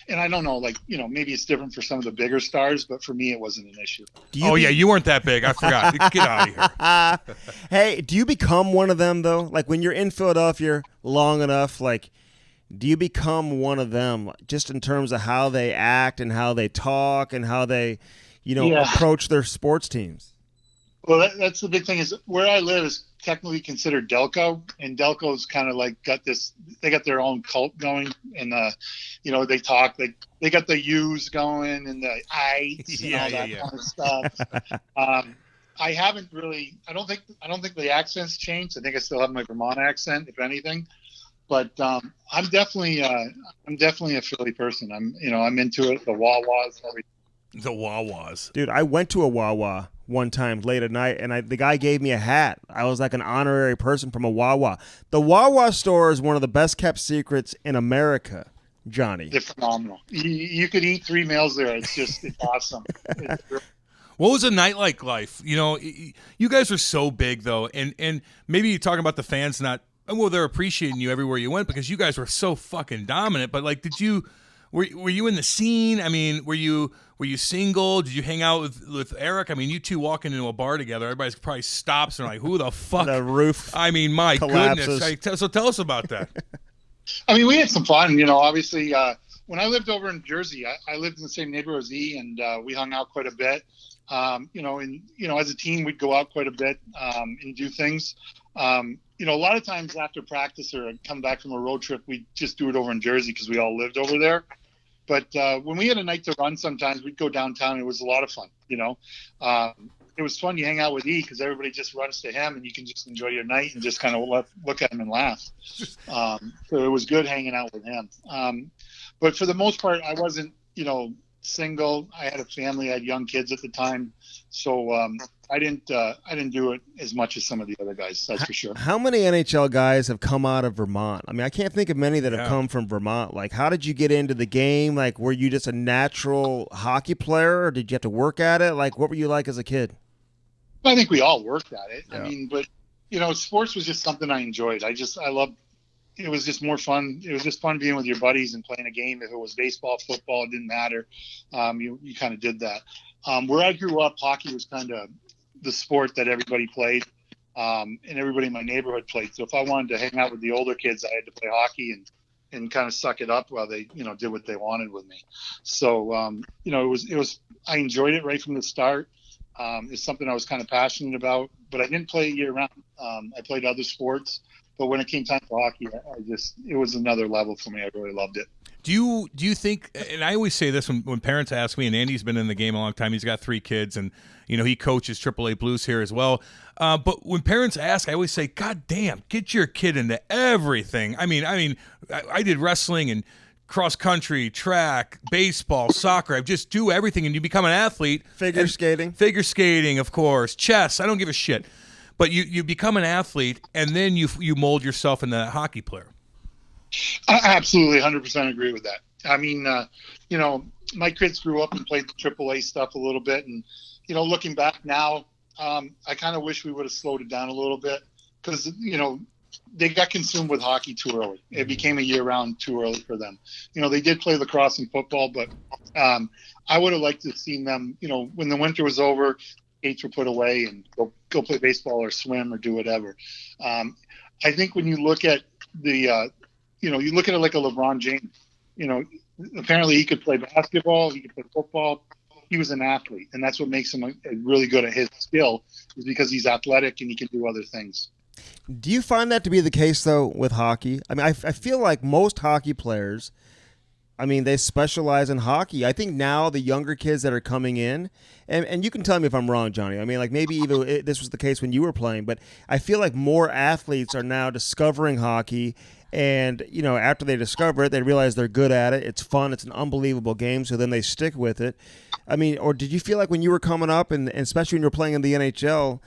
And I don't know, maybe it's different for some of the bigger stars, but for me, it wasn't an issue. Yeah, you weren't that big. I forgot. Get out of here. Hey, do you become one of them, though? Like, when you're in Philadelphia long enough, do you become one of them, just in terms of how they act and how they talk and how they, approach their sports teams? Well, that's the big thing is where I live is technically considered Delco, and Delco's kind of they got their own cult going, and they talk, they got the U's going and the I's and all that kind of stuff. I haven't really, I don't think the accent's changed. I think I still have my Vermont accent, if anything, but I'm definitely a Philly person. I'm into it, the Wawas and everything. The Wawas. Dude, I went to a Wawa one time late at night, and the guy gave me a hat. I was like an honorary person from a Wawa. The Wawa store is one of the best-kept secrets in America, Johnny. They're phenomenal. You could eat 3 meals there. It's awesome. What was a night like life? You guys are so big, though, and maybe you're talking about the fans they're appreciating you everywhere you went because you guys were so fucking dominant, but, were you in the scene? I mean, were you single? Did you hang out with Eric? I mean, you two walking into a bar together, everybody probably stops and like, who the fuck? The roof. I mean, my collapses. goodness. So tell us about that. I mean, we had some fun. Obviously, when I lived over in Jersey, I lived in the same neighborhood as E, and we hung out quite a bit. As a team, we'd go out quite a bit and do things. A lot of times after practice or come back from a road trip, we'd just do it over in Jersey because we all lived over there. But when we had a night to run, sometimes we'd go downtown. And it was a lot of fun. It was fun. You hang out with E because everybody just runs to him, and you can just enjoy your night and just kind of look at him and laugh. So it was good hanging out with him. But for the most part, I wasn't, single. I had a family. I had young kids at the time, so I didn't do it as much as some of the other guys. That's for sure. How many NHL guys have come out of Vermont? I mean, I can't think of many that have come from Vermont. Like, how did you get into the game? Like, were you just a natural hockey player, or did you have to work at it? Like, what were you like as a kid? I think we all worked at it. Yeah. I mean, but sports was just something I enjoyed. I loved. It was just more fun. It was just fun being with your buddies and playing a game. If it was baseball, football, it didn't matter. You kind of did that. Where I grew up, hockey was kind of the sport that everybody played, and everybody in my neighborhood played. So if I wanted to hang out with the older kids, I had to play hockey and kind of suck it up while they, did what they wanted with me. So, it was, I enjoyed it right from the start. It's something I was kind of passionate about, but I didn't play year round. I played other sports. But when it came time for hockey, it was another level for me. I really loved it. Do you think, and I always say this when parents ask me, and Andy's been in the game a long time, he's got 3 kids, and he coaches AAA Blues here as well. But when parents ask, I always say, God damn, get your kid into everything. I mean, I did wrestling and cross country, track, baseball, soccer. I just do everything, and you become an athlete. Figure skating, of course, chess. I don't give a shit. But you become an athlete, and then you mold yourself into a hockey player. I absolutely 100% agree with that. I mean, my kids grew up and played the AAA stuff a little bit. And, looking back now, I kind of wish we would have slowed it down a little bit because, they got consumed with hockey too early. It became a year-round too early for them. They did play lacrosse and football, but I would have liked to have seen them, when the winter was over, skates were put away and go play baseball or swim or do whatever. I think when you look at you look at it like a LeBron James, apparently he could play basketball, he could play football. He was an athlete, and that's what makes him really good at his skill is because he's athletic and he can do other things. Do you find that to be the case, though, with hockey? I mean, I feel like most hockey players I mean, they specialize in hockey. I think now the younger kids that are coming in, and you can tell me if I'm wrong, Johnny. I mean, like maybe even this was the case when you were playing, but I feel like more athletes are now discovering hockey. And, you know, after they discover it, they realize they're good at it. It's fun. It's an unbelievable game. So then they stick with it. I mean, or did you feel like when you were coming up, and especially when you were playing in the NHL,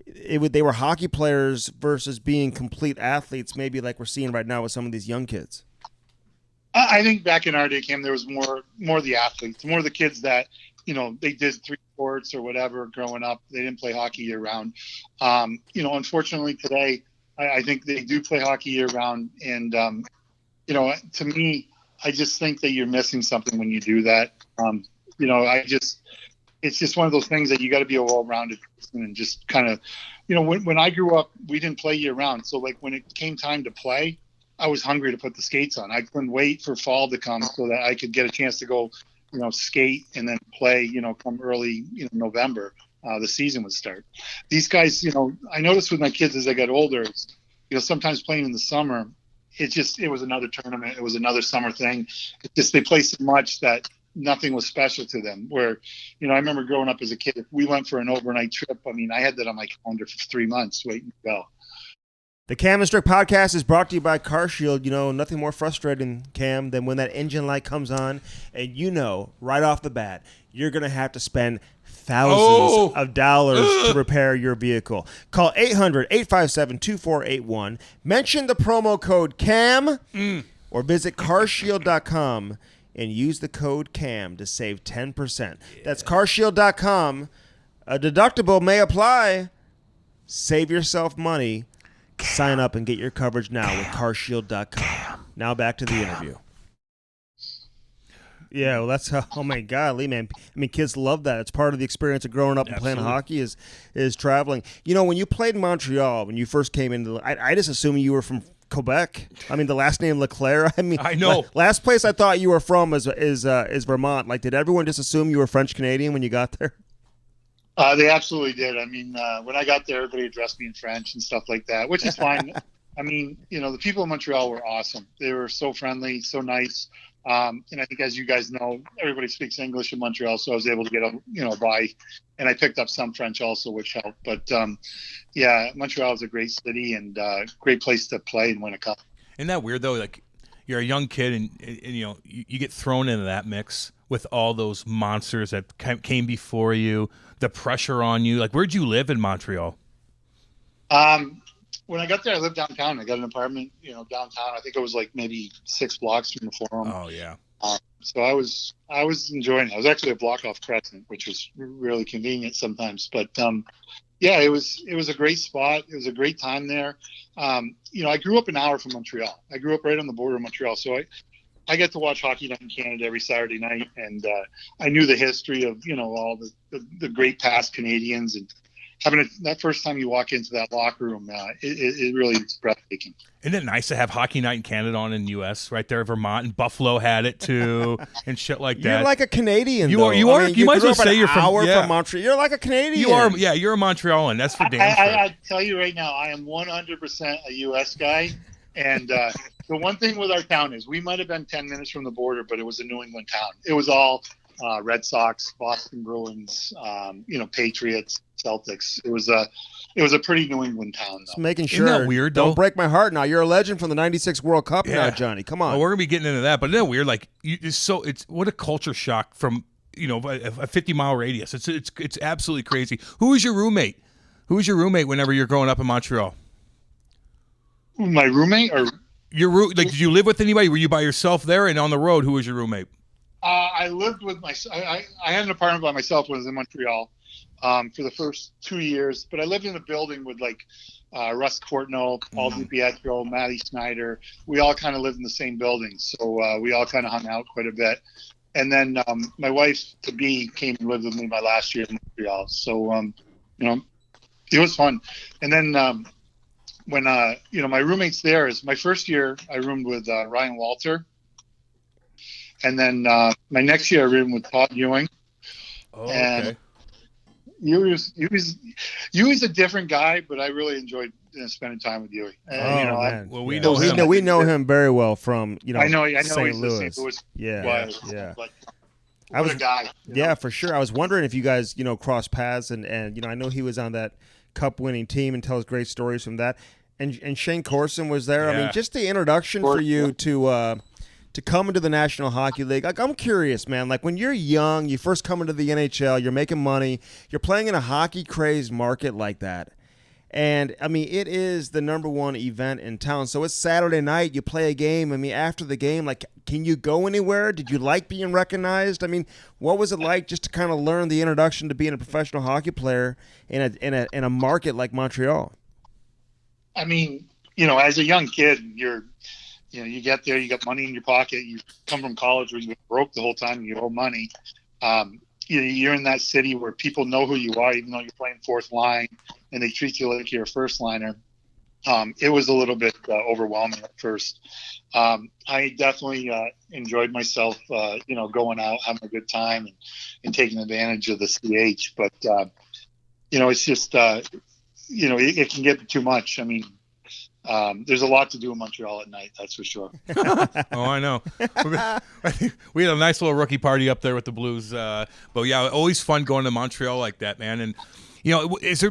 they were hockey players versus being complete athletes, maybe like we're seeing right now with some of these young kids? I think back in our day, Cam, there was more of the athletes, more of the kids that, you know, they did 3 sports or whatever growing up. They didn't play hockey year round. You know, unfortunately today, I think they do play hockey year round. And, you know, to me, I just think that you're missing something when you do that. You know, it's just one of those things that you got to be a well-rounded person and just kind of, you know, when I grew up, we didn't play year round. So like when it came time to play, I was hungry to put the skates on. I couldn't wait for fall to come so that I could get a chance to go, you know, skate and then play, you know, come early, you know, November. The season would start. These guys, you know, I noticed with my kids as I got older, you know, sometimes playing in the summer, it was another tournament. It was another summer thing. It just, they play so much that nothing was special to them. Where, you know, I remember growing up as a kid, if we went for an overnight trip, I mean, I had that on my calendar for 3 months waiting to go. The Cam and Strick Podcast is brought to you by CarShield. You know, nothing more frustrating, Cam, than when that engine light comes on and you know right off the bat you're going to have to spend thousands of dollars to repair your vehicle. Call 800-857-2481. Mention the promo code CAM or visit carshield.com and use the code CAM to save 10%. Yeah. That's carshield.com. A deductible may apply. Save yourself money. Sign up and get your coverage now with carshield.com. Now back to the interview. Yeah, well, that's oh my God, Lee, man. I mean, kids love that. It's part of the experience of growing up and playing hockey is traveling. You know, when you played in Montreal, when you first came into, I just assumed you were from Quebec. I mean, the last name LeClair. I mean, I know. Last place I thought you were from is Vermont. Like, did everyone just assume you were French Canadian when you got there? They absolutely did. I mean, when I got there, everybody addressed me in French and stuff like that, which is fine. I mean, you know, the people in Montreal were awesome. They were so friendly, so nice. And I think, as you guys know, everybody speaks English in Montreal, so I was able to get by, and I picked up some French also, which helped. But yeah, Montreal is a great city and great place to play and win a cup. Isn't that weird though? Like, you're a young kid, and you know you get thrown into that mix with all those monsters that came before you, the pressure on you. Like, where'd you live in Montreal? When I got there, I lived downtown. I got an apartment, you know, downtown. I think it was like maybe 6 blocks from the Forum. Oh yeah. So I was enjoying it. I was actually a block off Crescent, which was really convenient sometimes. But yeah, it was a great spot. It was a great time there. You know, I grew up an hour from Montreal. I grew up right on the border of Montreal, so I get to watch Hockey Night in Canada every Saturday night, and I knew the history of, you know, all the great past Canadians, and having that first time you walk into that locker room, it really is breathtaking. Isn't it nice to have Hockey Night in Canada on in the U.S. right there, Vermont, and Buffalo had it too, and shit like that. You're like a Canadian. You are. You might as well say you're from Montreal. You're like a Canadian. You are. Yeah, you're a Montrealan. That's for damn sure. I tell you right now, I am 100% a U.S. guy, and the one thing with our town is we might have been 10 minutes from the border, but it was a New England town. It was all Red Sox, Boston Bruins, you know, Patriots, Celtics. It was a pretty New England town, though. Just making sure. Isn't that weird, though? Don't break my heart now. You're a legend from the '96 World Cup now, Johnny. Come on. Well, we're gonna be getting into that, but isn't that weird? Like, it's what a culture shock from, you know, a 50-mile radius. It's absolutely crazy. Who was your roommate? Whenever you're growing up in Montreal? My roommate, or did you live with anybody? Were you by yourself there? And on the road, who was your roommate? I lived with I had an apartment by myself when I was in Montreal for the first 2 years, but I lived in a building with like Russ Courtnall, Paul DiPietro, Matty Snyder. We all kind of lived in the same building, so we all kind of hung out quite a bit. And then my wife to-be came and lived with me my last year in Montreal, so you know, it was fun. And then when you know, my roommates there is my first year, I roomed with Ryan Walter. And then my next year I roomed with Todd Ewing. Oh, okay. And he was a different guy, but I really enjoyed spending time with Dewey. Man. Well, we know him. We know him very well from I know St. he's Louis. the St. Louis. Yeah. But what a guy. Yeah, for sure. I was wondering if you guys crossed paths, and I know he was on that Cup-winning team and tells great stories from that. And Shane Corson was there. Yeah. I mean, just the introduction for you to come into the National Hockey League. Like, I'm curious, man. Like, when you're young, you first come into the NHL, you're making money, you're playing in a hockey-crazed market like that. And, I mean, it is the number one event in town. So it's Saturday night, you play a game. I mean, after the game, like, can you go anywhere? Did you like being recognized? I mean, what was it like just to kind of learn the introduction to being a professional hockey player in a market like Montreal? I mean, as a young kid, you get there, you got money in your pocket, you come from college where you were broke the whole time and you owe money. You're in that city where people know who you are, even though you're playing fourth line, and they treat you like you're a first liner. It was a little bit overwhelming at first. I definitely enjoyed myself, going out, having a good time and taking advantage of the CH. But, it's just, it can get too much. I mean, there's a lot to do in Montreal at night, that's for sure. Oh, I know. We had a nice little rookie party up there with the Blues. But yeah, always fun going to Montreal like that, man. And so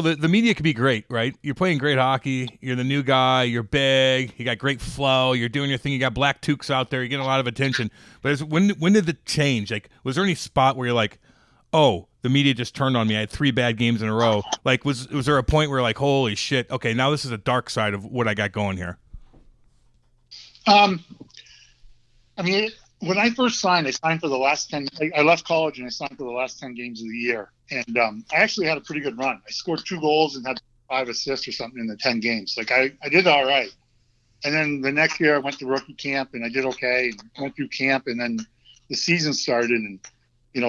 the media could be great, right? You're playing great hockey. You're the new guy. You're big. You got great flow. You're doing your thing. You got black toques out there. You're getting a lot of attention. But when did it change? Like, was there any spot where you're like, oh, the media just turned on me. I had 3 bad games in a row. Like, was there a point where like, holy shit, okay, now this is a dark side of what I got going here? I mean, when I first signed, I signed for the last 10. I left college and I signed for the last 10 games of the year. And I actually had a pretty good run. I scored 2 goals and had 5 assists or something in the 10 games. Like, I did all right. And then the next year I went to rookie camp and I did okay. And went through camp, and then the season started and,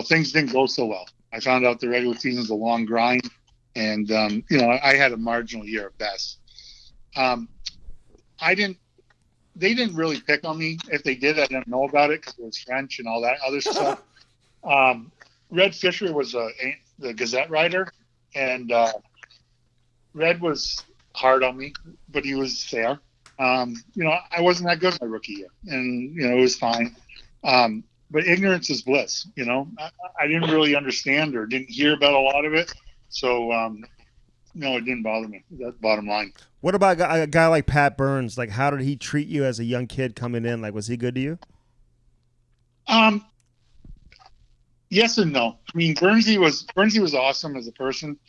things didn't go so well. I found out the regular season's a long grind, and I had a marginal year at best. They didn't really pick on me. If they did, I didn't know about it because it was French and all that other stuff. Red Fisher was the Gazette writer, and Red was hard on me, but he was fair. I wasn't that good my rookie year, and it was fine. But ignorance is bliss. I didn't really understand or didn't hear about a lot of it. So, no, it didn't bother me. That's the bottom line. What about a guy like Pat Burns? Like, how did he treat you as a young kid coming in? Like, was he good to you? Yes and no. I mean, Burnsy was awesome as a person.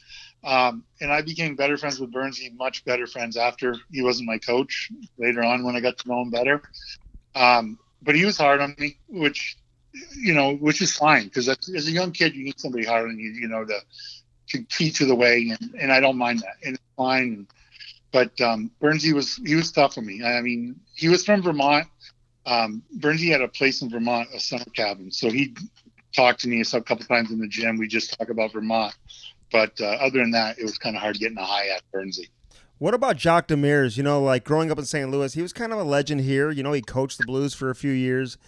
And I became better friends with Burnsy, much better friends after he wasn't my coach later on when I got to know him better. But he was hard on me, which is fine, because as a young kid, you need somebody hard on you, to teach you the way, and I don't mind that, and it's fine. But Burnsy was tough on me. I mean, he was from Vermont. Burnsy had a place in Vermont, a summer cabin, so he talked to me a couple times in the gym. We just talk about Vermont, but other than that, it was kind of hard getting a high at Burnsy. What about Jacques Dermers? Like growing up in St. Louis, he was kind of a legend here. He coached the Blues for a few years.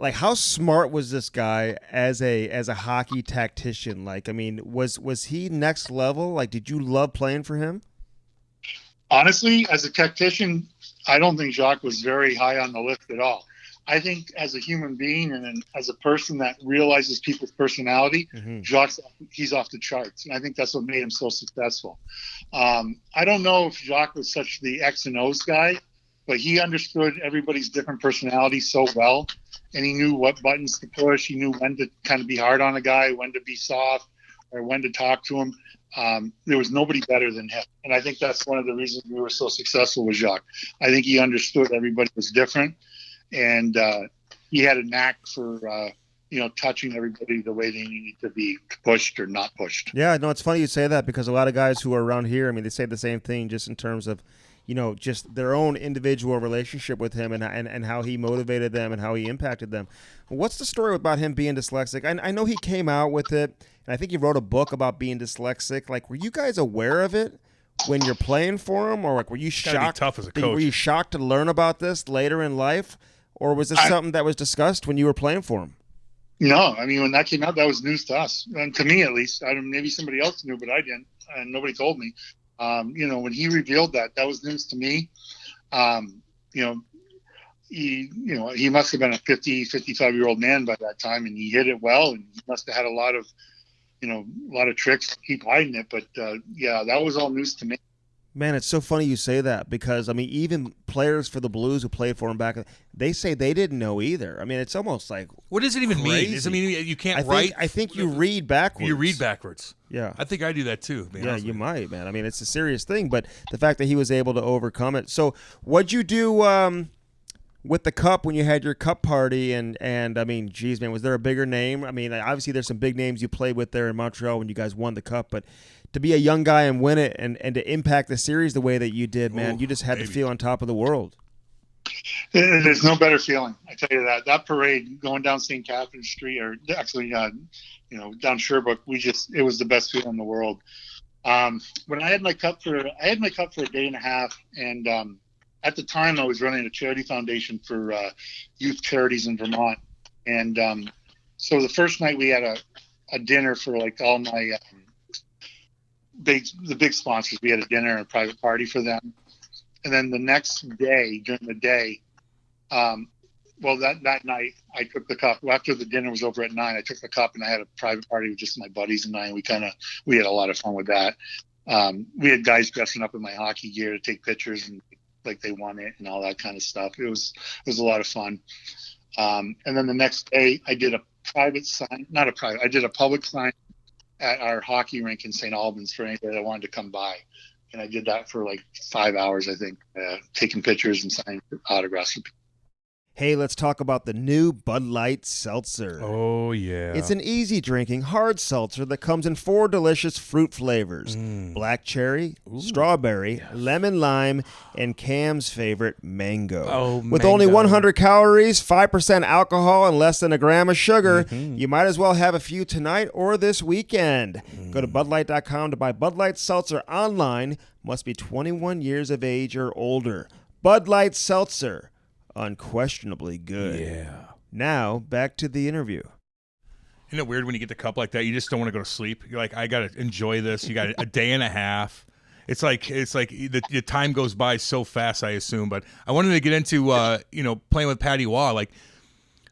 Like, how smart was this guy as a hockey tactician? Like, I mean, was he next level? Like, did you love playing for him? Honestly, as a tactician, I don't think Jacques was very high on the list at all. I think as a human being and as a person that realizes people's personality, Jacques, he's off the charts. And I think that's what made him so successful. I don't know if Jacques was such the X and O's guy, but he understood everybody's different personalities so well. And he knew what buttons to push. He knew when to kind of be hard on a guy, when to be soft, or when to talk to him. There was nobody better than him. And I think that's one of the reasons we were so successful with Jacques. I think he understood everybody was different. And he had a knack for, touching everybody the way they needed to be pushed or not pushed. Yeah, no, it's funny you say that, because a lot of guys who are around here, I mean, they say the same thing just in terms of, just their own individual relationship with him and how he motivated them and how he impacted them. What's the story about him being dyslexic? I know he came out with it, and I think he wrote a book about being dyslexic. Like, were you guys aware of it when you're playing for him, or like were you shocked? Tough as a coach. Were you shocked to learn about this later in life, or was this something that was discussed when you were playing for him? No, I mean, when that came out, that was news to us, and to me at least. Maybe somebody else knew, but I didn't, and nobody told me. When he revealed that was news to me. He must have been a 55-year-old man by that time, and he hit it well, and he must have had a lot of tricks to keep hiding it. But that was all news to me. Man, it's so funny you say that because, I mean, even players for the Blues who played for him back, they say they didn't know either. I mean, it's almost like what does it even crazy. mean? Does it mean you can't write? I think you read backwards. You read backwards. Yeah. I think I do that too. Yeah, you might, man. I mean, it's a serious thing, but the fact that he was able to overcome it. So what'd you do with the Cup when you had your Cup party? And I mean, geez, man, was there a bigger name? I mean, obviously there's some big names you played with there in Montreal when you guys won the Cup, but to be a young guy and win it and to impact the series the way that you did, man, you just had to feel on top of the world. There's no better feeling, I tell you that. That parade going down St. Catherine Street, or actually, down Sherbrooke, it was the best feeling in the world. When I had my cup for a day and a half, and at the time I was running a charity foundation for youth charities in Vermont, and so the first night we had a dinner for like all my the big sponsors. We had a dinner and a private party for them. And then the next day, during the day, that night, I took the Cup. After the dinner was over at 9, I took the Cup and I had a private party with just my buddies and I. And we had a lot of fun with that. We had guys dressing up in my hockey gear to take pictures and like they won it and all that kind of stuff. It was a lot of fun. And then the next day, I did a public sign at our hockey rink in St. Albans for anybody that wanted to come by. And I did that for like 5 hours, I think, taking pictures and signing autographs for people. Hey, let's talk about the new Bud Light Seltzer. Oh, yeah. It's an easy-drinking, hard seltzer that comes in 4 delicious fruit flavors. Black cherry, strawberry, lemon lime, and Cam's favorite, mango. Oh, With mango. only 100 calories, 5% alcohol, and less than a gram of sugar, you might as well have a few tonight or this weekend. Go to BudLight.com to buy Bud Light Seltzer online. Must be 21 years of age or older. Bud Light Seltzer. Unquestionably good. Yeah. Now, back to the interview. Isn't it weird when you get the Cup like that? You just don't want to go to sleep. You're like, I got to enjoy this. You got a day and a half. It's like the time goes by so fast, I assume. But I wanted to get into, playing with Patty Waugh. Like,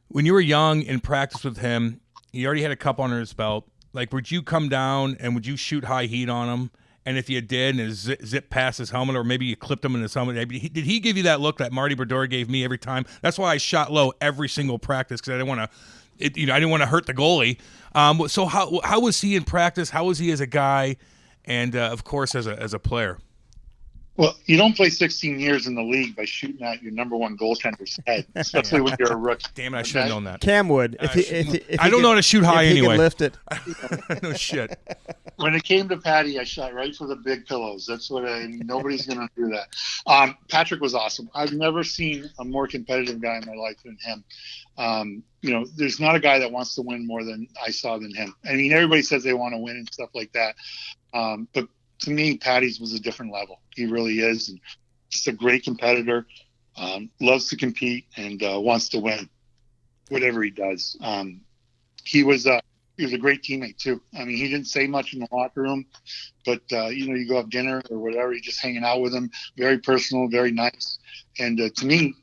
when you were young in practice with him, he already had a Cup under his belt. Like, would you come down and would you shoot high heat on him? And if you did, and zip past his helmet, or maybe you clipped him in his helmet, did he give you that look that Marty Brodeur gave me every time? That's why I shot low every single practice, because I didn't want to hurt the goalie. So how was he in practice? How was he as a guy, and of course as a player? Well, you don't play 16 years in the league by shooting at your number one goaltender's head, especially when you're a rookie. Damn it, I should have known that. Cam would. If I don't know how to shoot high anyway. He could lift it. No shit. When it came to Patty, I shot right for the big pillows. That's nobody's going to do that. Patrick was awesome. I've never seen a more competitive guy in my life than him. There's not a guy that wants to win more than I saw than him. I mean, everybody says they want to win and stuff like that. But to me, Patty's was a different level. He really is. And just a great competitor, loves to compete and wants to win whatever he does. He was a great teammate too. I mean, he didn't say much in the locker room, but you go have dinner or whatever, you're just hanging out with him. Very personal, very nice. And to me,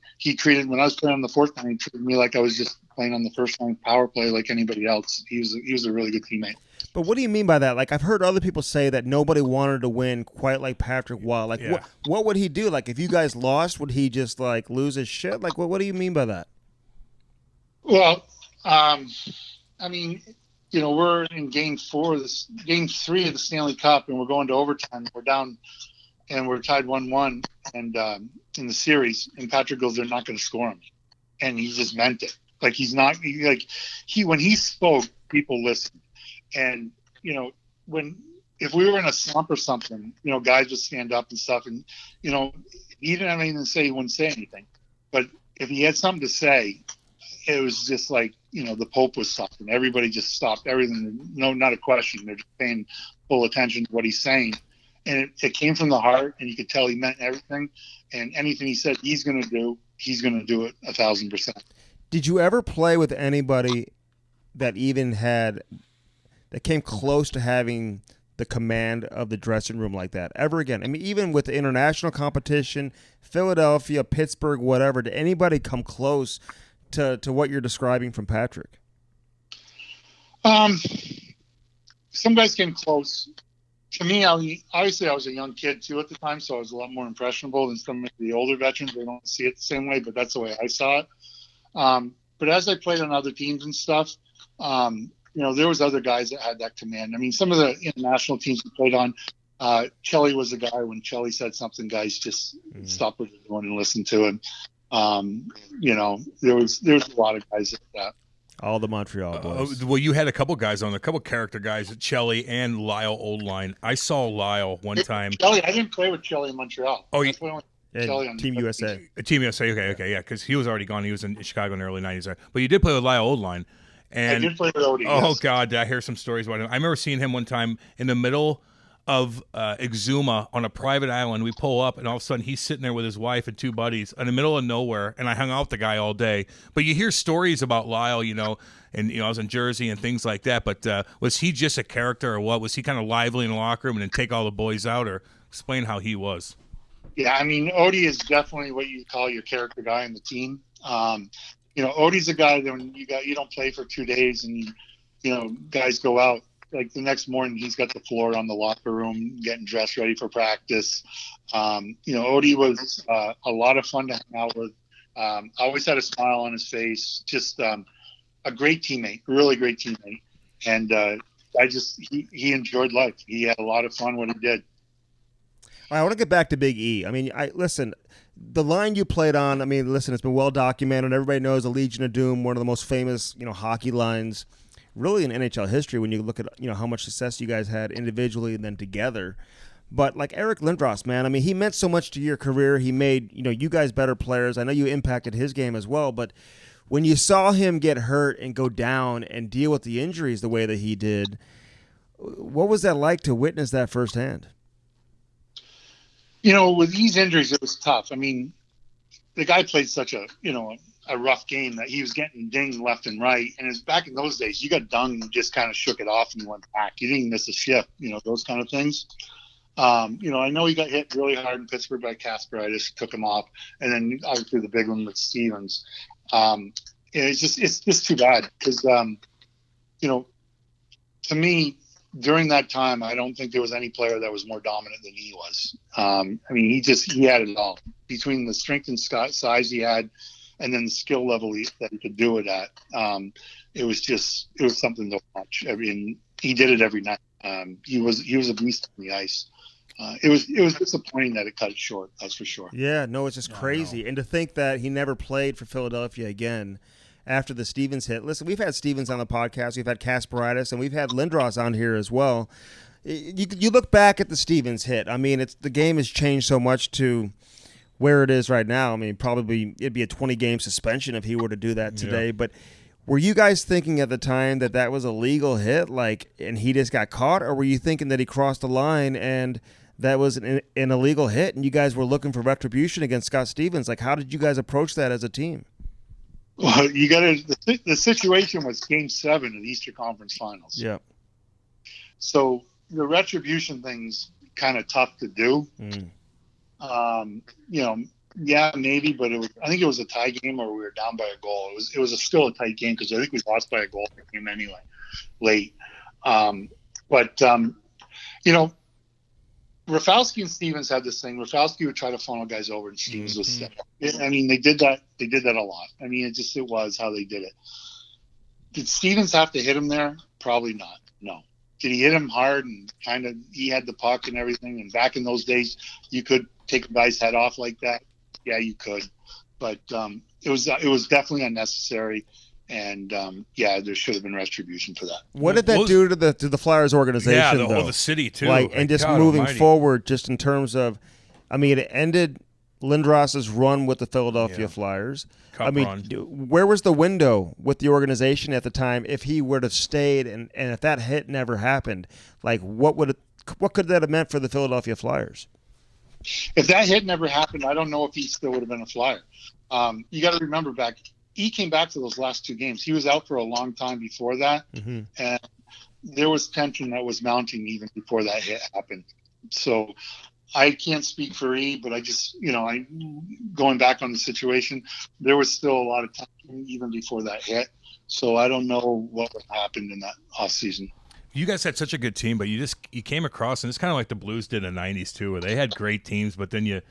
when I was playing on the fourth line, he treated me like I was just playing on the first line power play like anybody else. He was a really good teammate. But what do you mean by that? Like, I've heard other people say that nobody wanted to win quite like Patrick Waugh. Like, yeah. What would he do? Like, if you guys lost, would he just like lose his shit? Like, what do you mean by that? Well, I mean, we're in game 3 of the Stanley Cup, and we're going to overtime. We're down, and we're tied 1-1, and in the series, and Patrick goes, "They're not going to score him," and he just meant it. Like, when he spoke, people listened. And, if we were in a slump or something, guys would stand up and stuff. And, he didn't have anything to say. He wouldn't say anything. But if he had something to say, it was just like, the Pope was stopping. Everybody just stopped everything. No, not a question. They're just paying full attention to what he's saying. And it came from the heart, and you could tell he meant everything. And anything he said he's going to do it 1,000%. Did you ever play with anybody that even that came close to having the command of the dressing room like that ever again? I mean, even with the international competition, Philadelphia, Pittsburgh, whatever, did anybody come close to what you're describing from Patrick? Some guys came close. To me, obviously I was a young kid too at the time, so I was a lot more impressionable than some of the older veterans. They don't see it the same way, but that's the way I saw it. But as I played on other teams and stuff, there was other guys that had that command. I mean, some of the international teams we played on, Chelly was a guy. When Chelly said something, guys just stopped what they're doing and listened to him. There was a lot of guys like that. All the Montreal boys. Well, you had a couple character guys, Chelly and Lyle Oldline. I saw Lyle one time. Chelly, I didn't play with Chelly in Montreal. Oh, Team USA. Team USA, okay, yeah, because he was already gone. He was in Chicago in the early 90s. But you did play with Lyle Oldline. And, I did play with Odie, oh, yes. God, I hear some stories about him. I remember seeing him one time in the middle of Exuma on a private island. We pull up, and all of a sudden he's sitting there with his wife and two buddies in the middle of nowhere, and I hung out with the guy all day. But you hear stories about Lyle, and I was in Jersey and things like that. But was he just a character or what? Was he kind of lively in the locker room and then take all the boys out? Or explain how he was. Yeah, I mean, Odie is definitely what you call your character guy in the team. Odie's a guy that when you don't play for 2 days and guys go out, like the next morning he's got the floor on the locker room getting dressed ready for practice. Odie was a lot of fun to hang out with. Always had a smile on his face. Just a great teammate, really great teammate. And he enjoyed life. He had a lot of fun when he did. I want to get back to Big E. I mean, listen, the line you played on, I mean, listen, it's been well documented. Everybody knows the Legion of Doom, one of the most famous, hockey lines really in NHL history when you look at, how much success you guys had individually and then together. But like Eric Lindros, man, I mean, he meant so much to your career. He made, you guys better players. I know you impacted his game as well, but when you saw him get hurt and go down and deal with the injuries the way that he did, what was that like to witness that firsthand? With these injuries, it was tough. I mean, the guy played such a rough game that he was getting dinged left and right. And it's back in those days, you got done and just kind of shook it off and you went back. You didn't miss a shift, those kind of things. I know he got hit really hard in Pittsburgh by Kasperitis, took him off. And then obviously the big one with Stevens. It's just too bad because, to me, during that time, I don't think there was any player that was more dominant than he was. He had it all between the strength and size he had, and then the skill level that he could do it at. It was something to watch. I mean, he did it every night. He was a beast on the ice. It was disappointing that it cut it short. That's for sure. Yeah, no, it's just crazy. And to think that he never played for Philadelphia again after the Stevens hit. Listen, we've had Stevens on the podcast, we've had Kasperitis, and we've had Lindros on here as well. You look back at the Stevens hit. I mean, the game has changed so much to where it is right now. I mean, probably it'd be a 20-game suspension if he were to do that today. Yeah. But were you guys thinking at the time that was a legal hit, and he just got caught, or were you thinking that he crossed the line and that was an illegal hit, and you guys were looking for retribution against Scott Stevens? Like, how did you guys approach that as a team? Well, the situation was Game 7 of the Eastern Conference Finals. Yeah. So the retribution thing's kind of tough to do. Yeah, maybe, but I think it was a tie game or we were down by a goal. It was still a tight game because I think we lost by a goal in the game anyway, late. Rafalski and Stevens had this thing. Rafalski would try to funnel guys over, and Stevens would step up. I mean, they did that. They did that a lot. I mean, it was how they did it. Did Stevens have to hit him there? Probably not. No. Did he hit him hard and kind of he had the puck and everything? And back in those days, you could take a guy's head off like that. Yeah, you could. But it was definitely unnecessary. And there should have been retribution for that. What did that do to the Flyers organization? Yeah, the city too. And just God moving almighty. Forward, just in terms of, I mean, it ended Lindros's run with the Philadelphia Flyers. Cup run. Where was the window with the organization at the time? If he would have stayed, and if that hit never happened, what could that have meant for the Philadelphia Flyers? If that hit never happened, I don't know if he still would have been a Flyer. You got to remember he came back to those last two games. He was out for a long time before that. Mm-hmm. And there was tension that was mounting even before that hit happened. So I can't speak for E, but I just, going back on the situation, there was still a lot of tension even before that hit. So I don't know what happened in that off season. You guys had such a good team, but you came across, and it's kind of like the Blues did in the 90s too, where they had great teams, but then you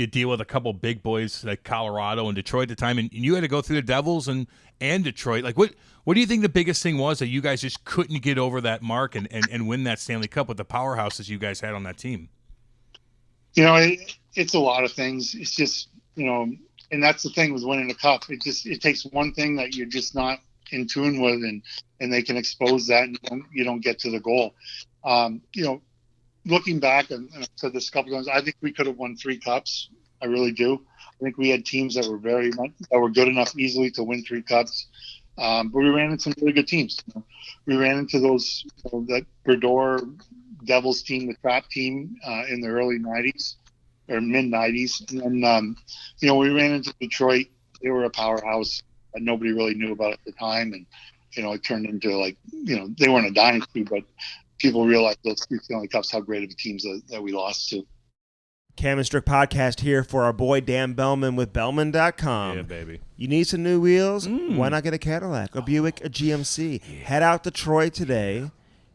deal with a couple big boys like Colorado and Detroit at the time, and you had to go through the Devils and Detroit. Like, what do you think the biggest thing was that you guys just couldn't get over that mark and win that Stanley Cup with the powerhouses you guys had on that team? It's a lot of things. It's just, and that's the thing with winning a cup. It takes one thing that you're just not in tune with, and they can expose that, and you don't get to the goal. Looking back, and I've said this a couple times, I think we could have won 3 cups. I really do. I think we had teams that were good enough easily to win 3 cups. But we ran into some really good teams. We ran into those, that Berdor Devils team, the trap team in the early 90s or mid 90s. And then, we ran into Detroit. They were a powerhouse that nobody really knew about at the time. And, it turned into they weren't a dynasty, but people realized those 3 Stanley Cups, how great of a teams that we lost to. Cam and Strick Podcast here for our boy Dan Bellman with Bellman.com. Yeah, baby. You need some new wheels? Why not get a Cadillac, a Buick, a GMC? Yeah. Head out to Troy today.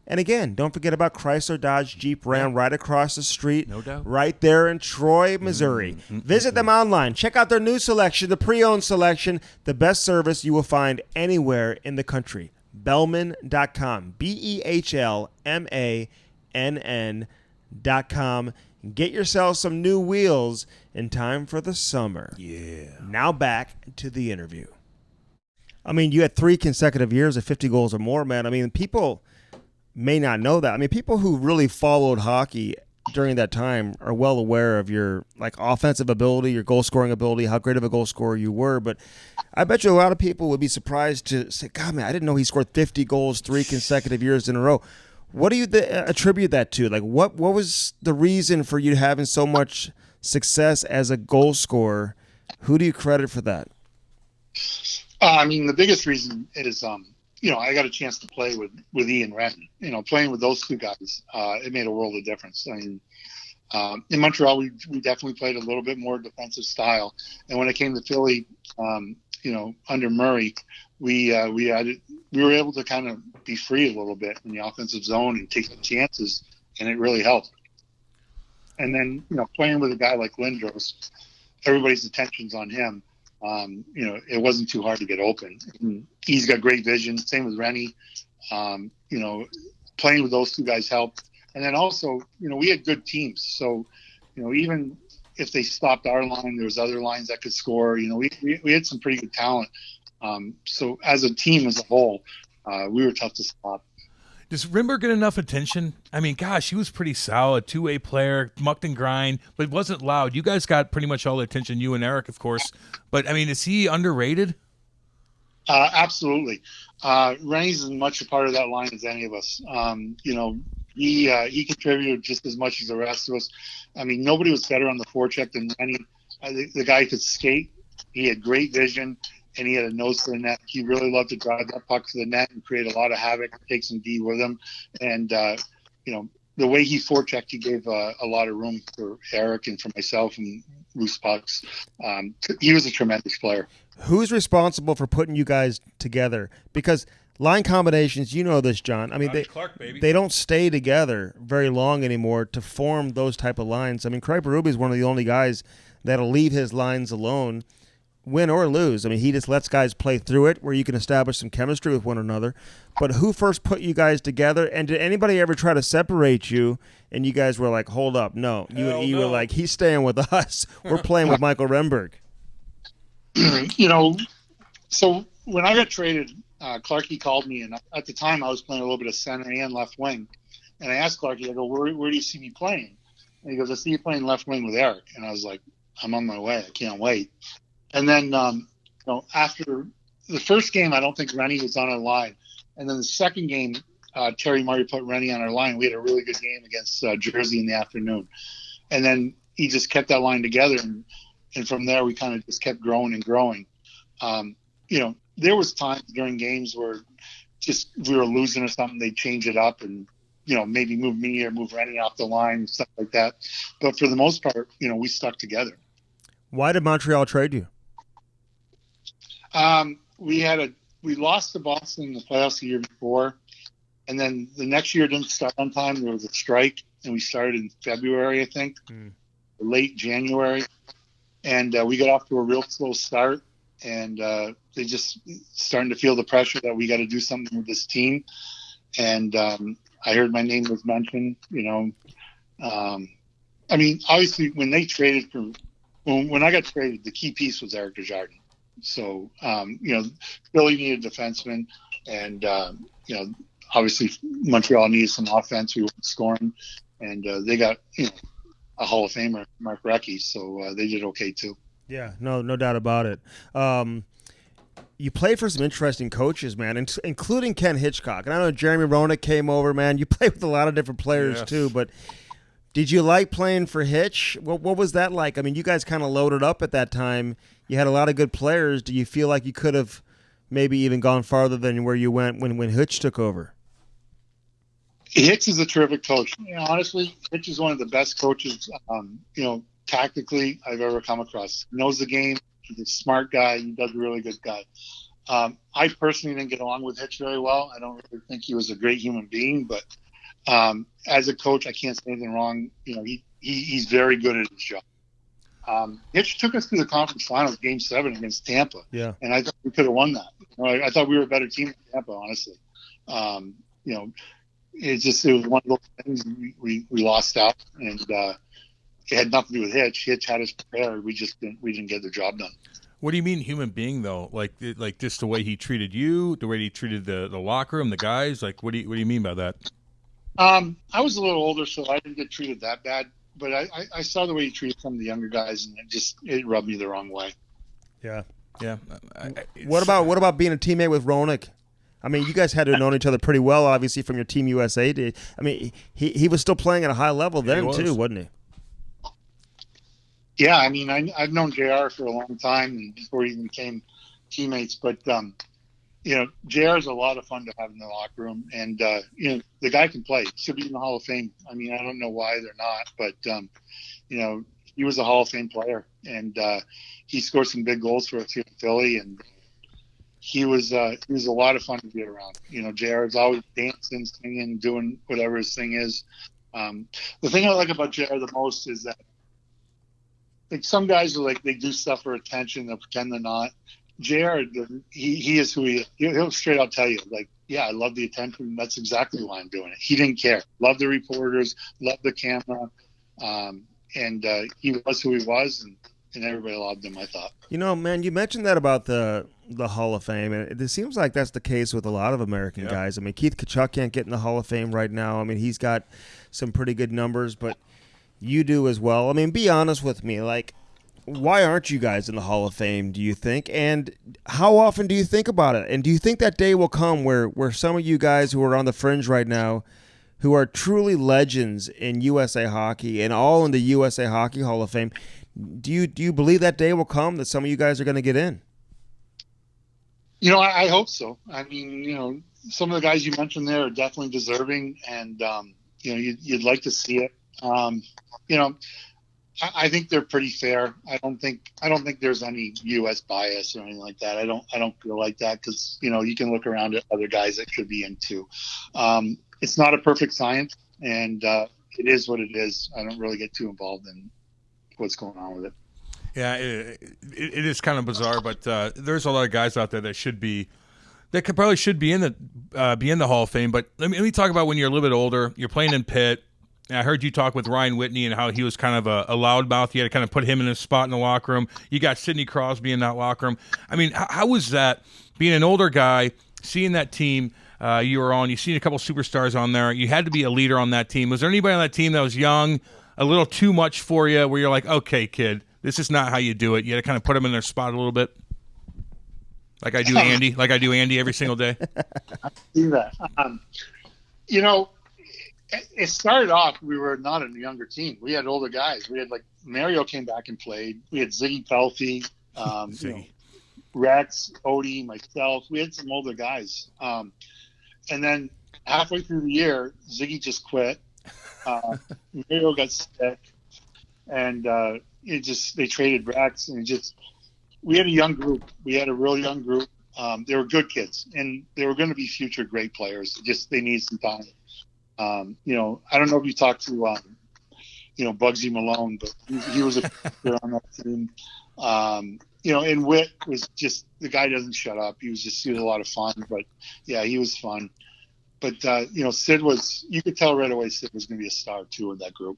And again, don't forget about Chrysler, Dodge, Jeep, Ram right across the street. No doubt. Right there in Troy, Missouri. Visit them online. Check out their new selection, the pre-owned selection, the best service you will find anywhere in the country. Bellman.com. BEHLMANN.com. Get yourself some new wheels in time for the summer. Yeah. Now back to the interview. I mean, you had 3 consecutive years of 50 goals or more, man. I mean, people may not know that. I mean, people who really followed hockey during that time are well aware of your offensive ability, your goal scoring ability, how great of a goal scorer you were. But I bet you a lot of people would be surprised to say, God, man, I didn't know he scored 50 goals 3 consecutive years in a row. What do you attribute that to? What was the reason for you having so much success as a goal scorer? Who do you credit for that? The biggest reason is, I got a chance to play with Ian Renton. Playing with those 2 guys, it made a world of difference. I mean, in Montreal, we definitely played a little bit more defensive style. And when it came to Philly, under Murray, we were able to kind of be free a little bit in the offensive zone and take some chances, and it really helped. And then, playing with a guy like Lindros, everybody's attention's on him. It wasn't too hard to get open. And he's got great vision. Same with Rennie. Playing with those 2 guys helped. And then also, we had good teams. So, even if they stopped our line, there was other lines that could score. We had some pretty good talent. So as a team as a whole, we were tough to stop. Does Renberg get enough attention? I mean, gosh, he was pretty solid, 2-way player, mucked and grind, but wasn't loud. You guys got pretty much all the attention, you and Eric, of course. But, I mean, is he underrated? Absolutely. Rennie's as much a part of that line as any of us. He contributed just as much as the rest of us. I mean, nobody was better on the forecheck than Rennie. The guy could skate. He had great vision, and he had a nose for the net. He really loved to drive that puck to the net and create a lot of havoc, take some D with him. And, the way he forechecked, he gave a lot of room for Eric and for myself and loose pucks. He was a tremendous player. Who's responsible for putting you guys together? Because line combinations, you know this, John. I mean, they don't stay together very long anymore to form those type of lines. I mean, Craig Berube is one of the only guys that'll leave his lines alone, win or lose. I mean, he just lets guys play through it where you can establish some chemistry with one another. But who first put you guys together? And did anybody ever try to separate you and you guys were like, hold up, no. You were like, he's staying with us. We're playing with Mikael Renberg. So when I got traded, Clarkie called me, and at the time I was playing a little bit of center and left wing. And I asked Clarkie, I go, where do you see me playing? And he goes, I see you playing left wing with Eric. And I was like, I'm on my way. I can't wait. And then, after the first game, I don't think Rennie was on our line. And then the second game, Terry Murray put Rennie on our line. We had a really good game against Jersey in the afternoon. And then he just kept that line together. And from there, we kind of just kept growing and growing. There was times during games where just if we were losing or something, they'd change it up and, maybe move me or move Rennie off the line, stuff like that. But for the most part, we stuck together. Why did Montreal trade you? We lost to Boston in the playoffs the year before, and then the next year didn't start on time. There was a strike, and we started in February, I think, late January, and we got off to a real slow start, and they just starting to feel the pressure that we got to do something with this team, and I heard my name was mentioned. Obviously, when they traded when I got traded, the key piece was Eric Desjardins. So, Philly needed a defenseman, and, obviously Montreal needed some offense. We weren't scoring, and they got, a Hall of Famer, Mark Recchi, so they did okay too. Yeah, no doubt about it. You played for some interesting coaches, man, including Ken Hitchcock. And I know Jeremy Roenick came over, man. You played with a lot of different players too, but did you like playing for Hitch? What was that like? I mean, you guys kind of loaded up at that time. You had a lot of good players. Do you feel like you could have maybe even gone farther than where you went when Hitch took over? Hitch is a terrific coach. Honestly, Hitch is one of the best coaches, tactically I've ever come across. He knows the game. He's a smart guy. He does a really good guy. I personally didn't get along with Hitch very well. I don't really think he was a great human being, but as a coach, I can't say anything wrong. He's very good at his job. Hitch took us to the conference finals, Game 7 against Tampa. Yeah, and I thought we could have won that. I thought we were a better team than Tampa, honestly. It was one of those things we lost out, and it had nothing to do with Hitch. Hitch had us prepared. We didn't get the job done. What do you mean human being though? Like just the way he treated you, the way he treated the locker room, the guys. Like what do you mean by that? I was a little older, so I didn't get treated that bad. But I saw the way he treated some of the younger guys, and it rubbed me the wrong way. Yeah. What about being a teammate with Roenick? I mean, you guys had to have known each other pretty well, obviously, from your Team USA days. I mean, he was still playing at a high level then too, wasn't he? Yeah, I mean, I've known JR for a long time before we even became teammates. But JR is a lot of fun to have in the locker room, and the guy can play. He should be in the Hall of Fame. I mean, I don't know why they're not, but he was a Hall of Fame player, and he scored some big goals for us here in Philly, and he was a lot of fun to be around. JR is always dancing, singing, doing whatever his thing is. The thing I like about JR the most is that, like, some guys are like, they do stuff for attention, they'll pretend they're not. JR, he is who he is. He'll straight out tell you, like, yeah, I love the attention. That's exactly why I'm doing it. He didn't care. Loved the reporters, loved the camera, and he was who he was, and everybody loved him, I thought. Man, you mentioned that about the Hall of Fame, and it seems like that's the case with a lot of American guys. I mean, Keith Tkachuk can't get in the Hall of Fame right now. I mean, he's got some pretty good numbers, but you do as well. I mean, be honest with me. Like, why aren't you guys in the Hall of Fame, do you think? And how often do you think about it? And do you think that day will come where some of you guys who are on the fringe right now, who are truly legends in USA Hockey and all in the USA Hockey Hall of Fame, do you believe that day will come that some of you guys are going to get in? I hope so. I mean, some of the guys you mentioned there are definitely deserving, and you'd like to see it. I think they're pretty fair. I don't think there's any U.S. bias or anything like that. I don't feel like that, because you can look around at other guys that could be in too. It's not a perfect science, and it is what it is. I don't really get too involved in what's going on with it. Yeah, it is kind of bizarre, but there's a lot of guys out there that probably should be in the Hall of Fame. But let me talk about when you're a little bit older. You're playing in Pitt. I heard you talk with Ryan Whitney and how he was kind of a loudmouth. You had to kind of put him in a spot in the locker room. You got Sidney Crosby in that locker room. I mean, how was that, being an older guy, seeing that team you were on? You've seen a couple superstars on there. You had to be a leader on that team. Was there anybody on that team that was young, a little too much for you, where you're like, okay, kid, this is not how you do it? You had to kind of put them in their spot a little bit? Like I do Andy every single day? I see that. It started off, we were not a younger team. We had older guys. We had, like, Mario came back and played. We had Ziggy Pelfy, Rex, Odie, myself. We had some older guys. And then halfway through the year, Ziggy just quit. Mikael got sick, and they traded Rex, and we had a young group. We had a real young group. They were good kids, and they were going to be future great players. They need some time. I don't know if you talked to Bugsy Malone, but he was a player on that team. And Whit was just, the guy doesn't shut up. He was a lot of fun, but yeah, he was fun. But, Sid you could tell right away Sid was going to be a star too in that group.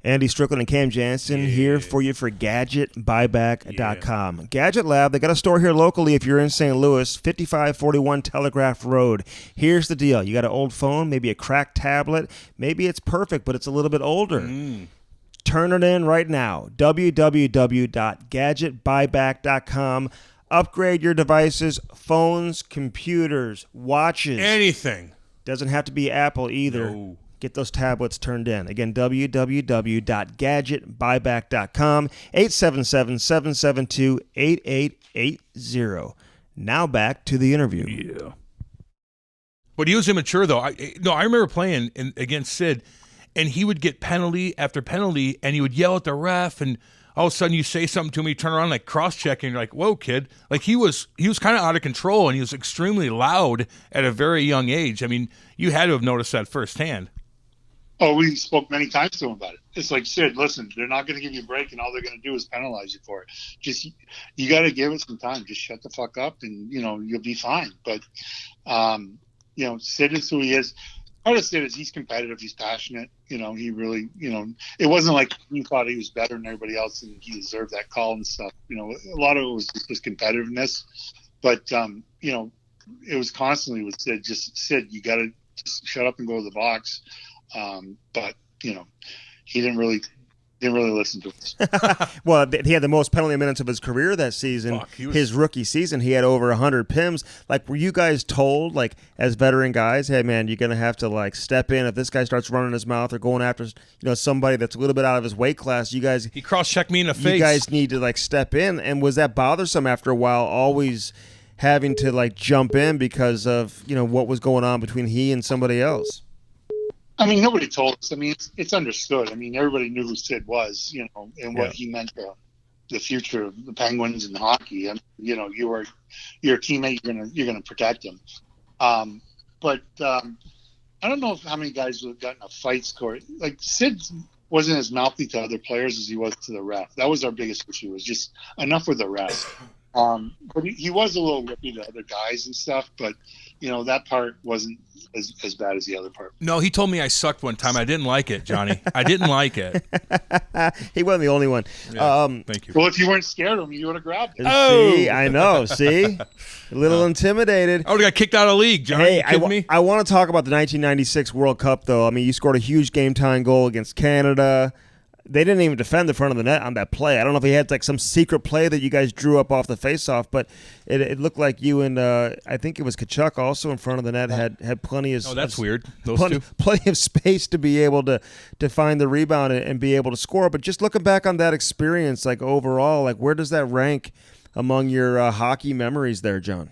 Andy Strickland and Cam Jansen here for you for GadgetBuyback.com. Yeah. Gadget Lab, they got a store here locally if you're in St. Louis, 5541 Telegraph Road. Here's the deal. You got an old phone, maybe a cracked tablet. Maybe it's perfect, but it's a little bit older. Turn it in right now. www.GadgetBuyback.com. Upgrade your devices, phones, computers, watches. Anything. Doesn't have to be Apple either. No. Get those tablets turned in. Again, www.gadgetbuyback.com, 877-772-8880. Now back to the interview. Yeah. But he was immature, though. I remember playing against Sid, and he would get penalty after penalty, and he would yell at the ref, and all of a sudden you say something to him, you turn around, like, cross-checking, and you're like, whoa, kid. Like, he was kind of out of control, and he was extremely loud at a very young age. I mean, you had to have noticed that firsthand. Oh, we spoke many times to him about it. It's like, Sid, listen, they're not going to give you a break, and all they're going to do is penalize you for it. You got to give it some time. Just shut the fuck up, and, you'll be fine. But, Sid is who he is. Part of Sid is he's competitive. He's passionate. He really, it wasn't like he thought he was better than everybody else and he deserved that call and stuff. A lot of it was just competitiveness. But, it was constantly with Sid, Sid, you got to just shut up and go to the box. But he didn't really listen to us. Well, he had the most penalty minutes of his career that season. His rookie season, he had over 100 PIMs. Like, were you guys told, like, as veteran guys, hey, man, you're going to have to, like, step in if this guy starts running his mouth or going after, somebody that's a little bit out of his weight class? He cross-checked me in the face. You guys need to, like, step in. And was that bothersome after a while, always having to, like, jump in because of, what was going on between he and somebody else? I mean, nobody told us. I mean, it's understood. I mean, everybody knew who Sid was, and what he meant to the future of the Penguins and hockey. And you're a teammate. You're gonna protect him. But I don't know how many guys would have gotten a fight score. Like, Sid wasn't as mouthy to other players as he was to the ref. That was our biggest issue. Was just enough with the ref. But he was a little rippy to other guys and stuff. But that part wasn't as bad as the other part. No, he told me I sucked one time. I didn't like it, Johnny. I didn't like it. He wasn't the only one. Yeah, thank you. Well, if you weren't scared of him, you would have grabbed him. Oh, see, I know. See, a little intimidated. I would have got kicked out of the league, Johnny. Hey, I want to talk about the 1996 World Cup, though. I mean, you scored a huge game-tying goal against Canada. They didn't even defend the front of the net on that play. I don't know if he had like some secret play that you guys drew up off the face-off, but it looked like you and I think it was Hitchcock also in front of the net had plenty of. Oh, that's weird. Those two, plenty of space to be able to find the rebound and be able to score. But just looking back on that experience, like overall, like where does that rank among your hockey memories there, John?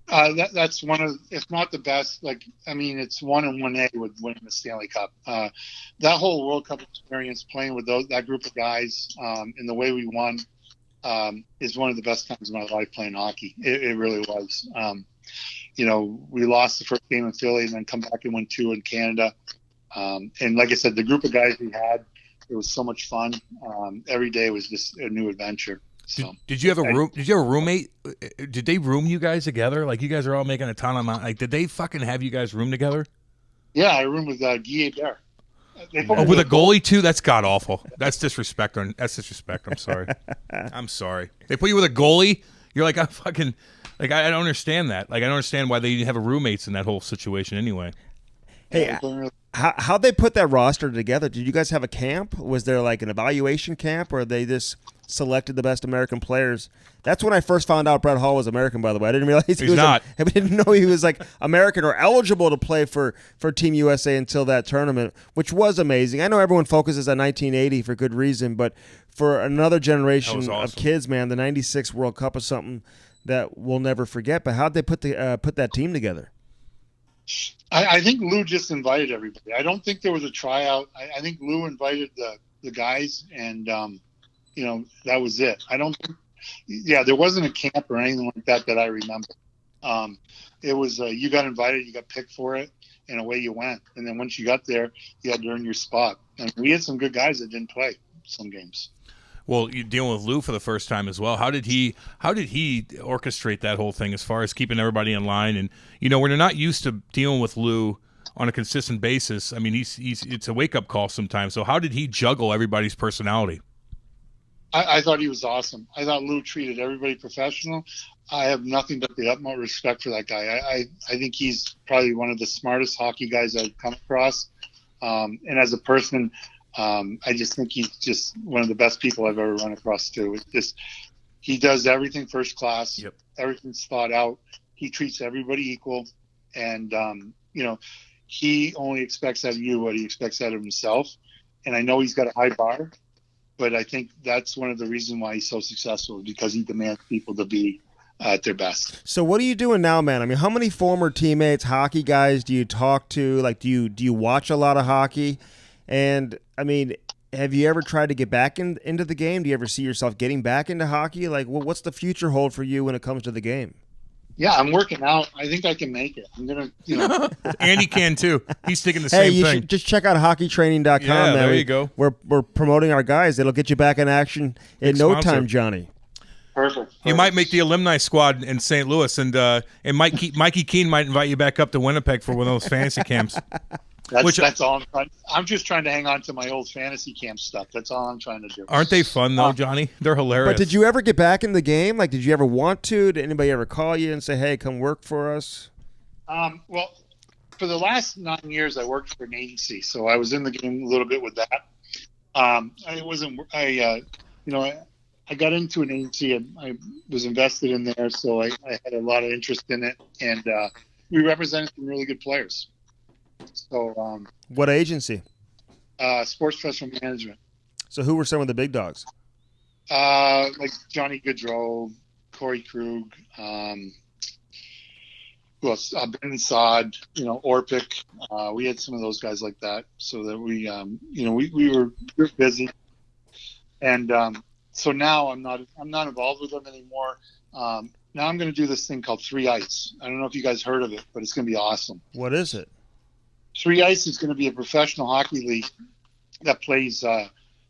That's one of, if not the best. Like, I mean, it's 1 and 1A with winning the Stanley Cup. That whole World Cup experience, playing with that group of guys, and the way we won, is one of the best times of my life playing hockey. It really was. We lost the first game in Philly and then come back and win 2 in Canada. And like I said, the group of guys we had, it was so much fun. Every day was just a new adventure. So, did you have a room? Did you have a roommate? Did they room you guys together? Like, you guys are all making a ton of money. Like, did they fucking have you guys room together? Yeah, I roomed with Guy Bear. With a goalie too? That's god awful. That's disrespect. That's disrespect. I'm sorry. I'm sorry. They put you with a goalie. You're like, I'm fucking. Like, I don't understand that. Like, I don't understand why they have a roommates in that whole situation anyway. Hey, how'd they put that roster together? Did you guys have a camp? Was there like an evaluation camp, or they just selected the best American players? That's when I first found out Brett Hull was American, by the way. I didn't realize he was not. I didn't know he was like American or eligible to play for Team USA until that tournament, which was amazing. I know everyone focuses on 1980 for good reason, but for another generation of kids, man, the 96 World Cup is something that we'll never forget. But how'd they put that team together? I think Lou just invited everybody. I don't think there was a tryout. I think Lou invited the guys, and that was it. I don't think, there wasn't a camp or anything like that I remember. It was you got invited, you got picked for it, and away you went. And then once you got there, you had to earn your spot. And we had some good guys that didn't play some games. Well, you're dealing with Lou for the first time as well. How did he orchestrate that whole thing as far as keeping everybody in line? And when you're not used to dealing with Lou on a consistent basis, I mean, it's a wake up call sometimes. So how did he juggle everybody's personality? I thought he was awesome. I thought Lou treated everybody professional. I have nothing but the utmost respect for that guy. I think he's probably one of the smartest hockey guys I've come across. And as a person, I just think he's just one of the best people I've ever run across too. It's just, he does everything first class. Yep. Everything's thought out. He treats everybody equal. And, he only expects out of you what he expects out of himself. And I know he's got a high bar, but I think that's one of the reasons why he's so successful, because he demands people to be at their best. So what are you doing now, man? I mean, how many former teammates, hockey guys do you talk to? Like, do you watch a lot of hockey? And I mean, have you ever tried to get back into the game? Do you ever see yourself getting back into hockey? Like, what's the future hold for you when it comes to the game? Yeah, I'm working out. I think I can make it. I'm going to, Andy can too. He's thinking the hey, same you thing. should just check out hockeytraining.com. Yeah, man. there you go. We're promoting our guys. It'll get you back in action in no time, Johnny. Perfect. You might make the alumni squad in St. Louis, and Mikey Keene might invite you back up to Winnipeg for one of those fantasy camps. That's all I'm trying. I'm just trying to hang on to my old fantasy camp stuff. That's all I'm trying to do. Aren't they fun though, Johnny? They're hilarious. But did you ever get back in the game? Like, did you ever want to? Did anybody ever call you and say, "Hey, come work for us"? Well, for the last 9 years, I worked for an agency, so I was in the game a little bit with that. I got into an agency and I was invested in there, so I had a lot of interest in it, and we represented some really good players. So, what agency? Sports Professional Management. So, who were some of the big dogs? Like Johnny Gaudreau, Corey Krug, who else? Ben Saad, Orpik. We had some of those guys like that, so that we were busy, and so now I'm not involved with them anymore. Now I'm going to do this thing called 3 Ice. I don't know if you guys heard of it, but it's going to be awesome. What is it? 3 Ice is going to be a professional hockey league that plays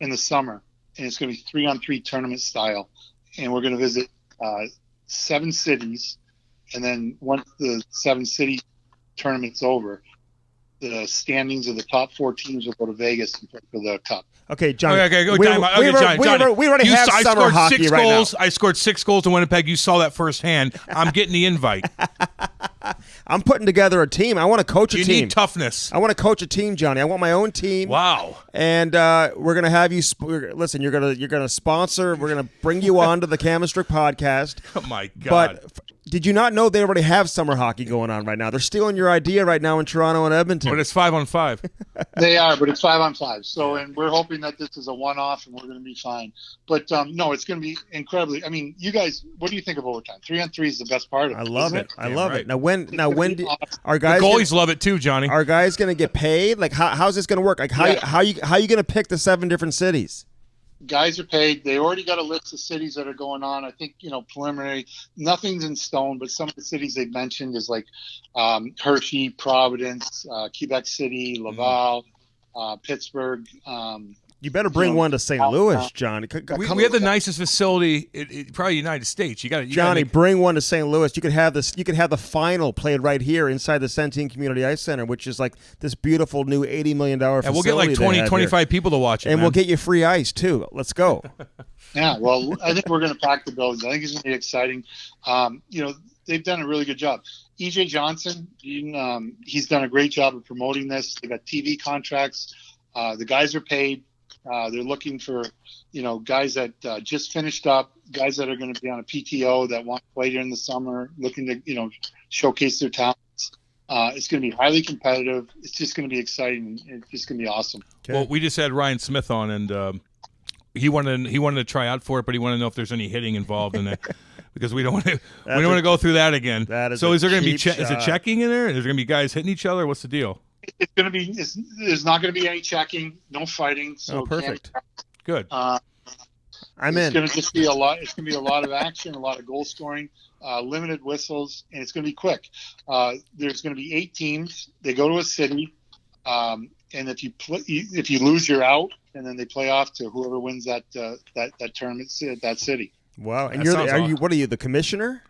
in the summer, and it's going to be 3-on-3 tournament style. And we're going to visit 7 cities, and then once the 7 city tournament's over, the standings of the top 4 teams will go to Vegas and play for the cup. Okay, John. Okay, we already have summer hockey right now. I scored 6 goals in Winnipeg. You saw that firsthand. I'm getting the invite. I'm putting together a team. I want to coach a team. You need toughness. I want to coach a team, Johnny. I want my own team. Wow. And we're gonna have you. Listen, you're gonna sponsor. We're gonna bring you on to the Cam and Strick podcast. Oh my God. But did you not know they already have summer hockey going on right now? They're stealing your idea right now in Toronto and Edmonton. But it's 5-on-5. They are, but it's 5-on-5. So, and we're hoping that this is a one-off and we're going to be fine. But no, it's going to be incredibly. I mean, you guys, what do you think of overtime? 3-on-3 is the best part of it. I love it. I love right. it. Now when do our guys? The goalies love it too, Johnny. Are guys going to get paid? Like how's this going to work? Like how you going to pick the 7 different cities? Guys are paid. They already got a list of cities that are going on. I think, preliminary, nothing's in stone, but some of the cities they've mentioned is like Hershey, Providence, Quebec City, Laval, Pittsburgh. You better bring one to St. Louis, Johnny. We have the nicest facility, probably United States. Johnny, bring one to St. Louis. You could have this. You could have the final played right here inside the Centene Community Ice Center, which is like this beautiful new $80 million facility. And we'll get like 20, 25 people to watch it. And we'll get you free ice too. Let's go. Yeah, well, I think we're going to pack the buildings. I think it's going to be exciting. They've done a really good job. E.J. Johnson, he's done a great job of promoting this. They got TV contracts. The guys are paid. They're looking for, guys that just finished up, guys that are going to be on a PTO that want to play during the summer, looking to, showcase their talents. It's going to be highly competitive. It's just going to be exciting. It's just going to be awesome. Okay. Well, we just had Ryan Smith on, and he wanted to try out for it, but he wanted to know if there's any hitting involved in it. because we don't want to go through that again. That is so is there going to be is it checking in there? Is there going to be guys hitting each other? What's the deal? It's going to be. There's not going to be any checking, no fighting. So perfect. Good. I'm in. It's going to just be a lot. It's going to be a lot of action, a lot of goal scoring, limited whistles, and it's going to be quick. There's going to be 8 teams. They go to a city, and if you lose, you're out, and then they play off to whoever wins that tournament, that city. Wow. And what are you, the commissioner?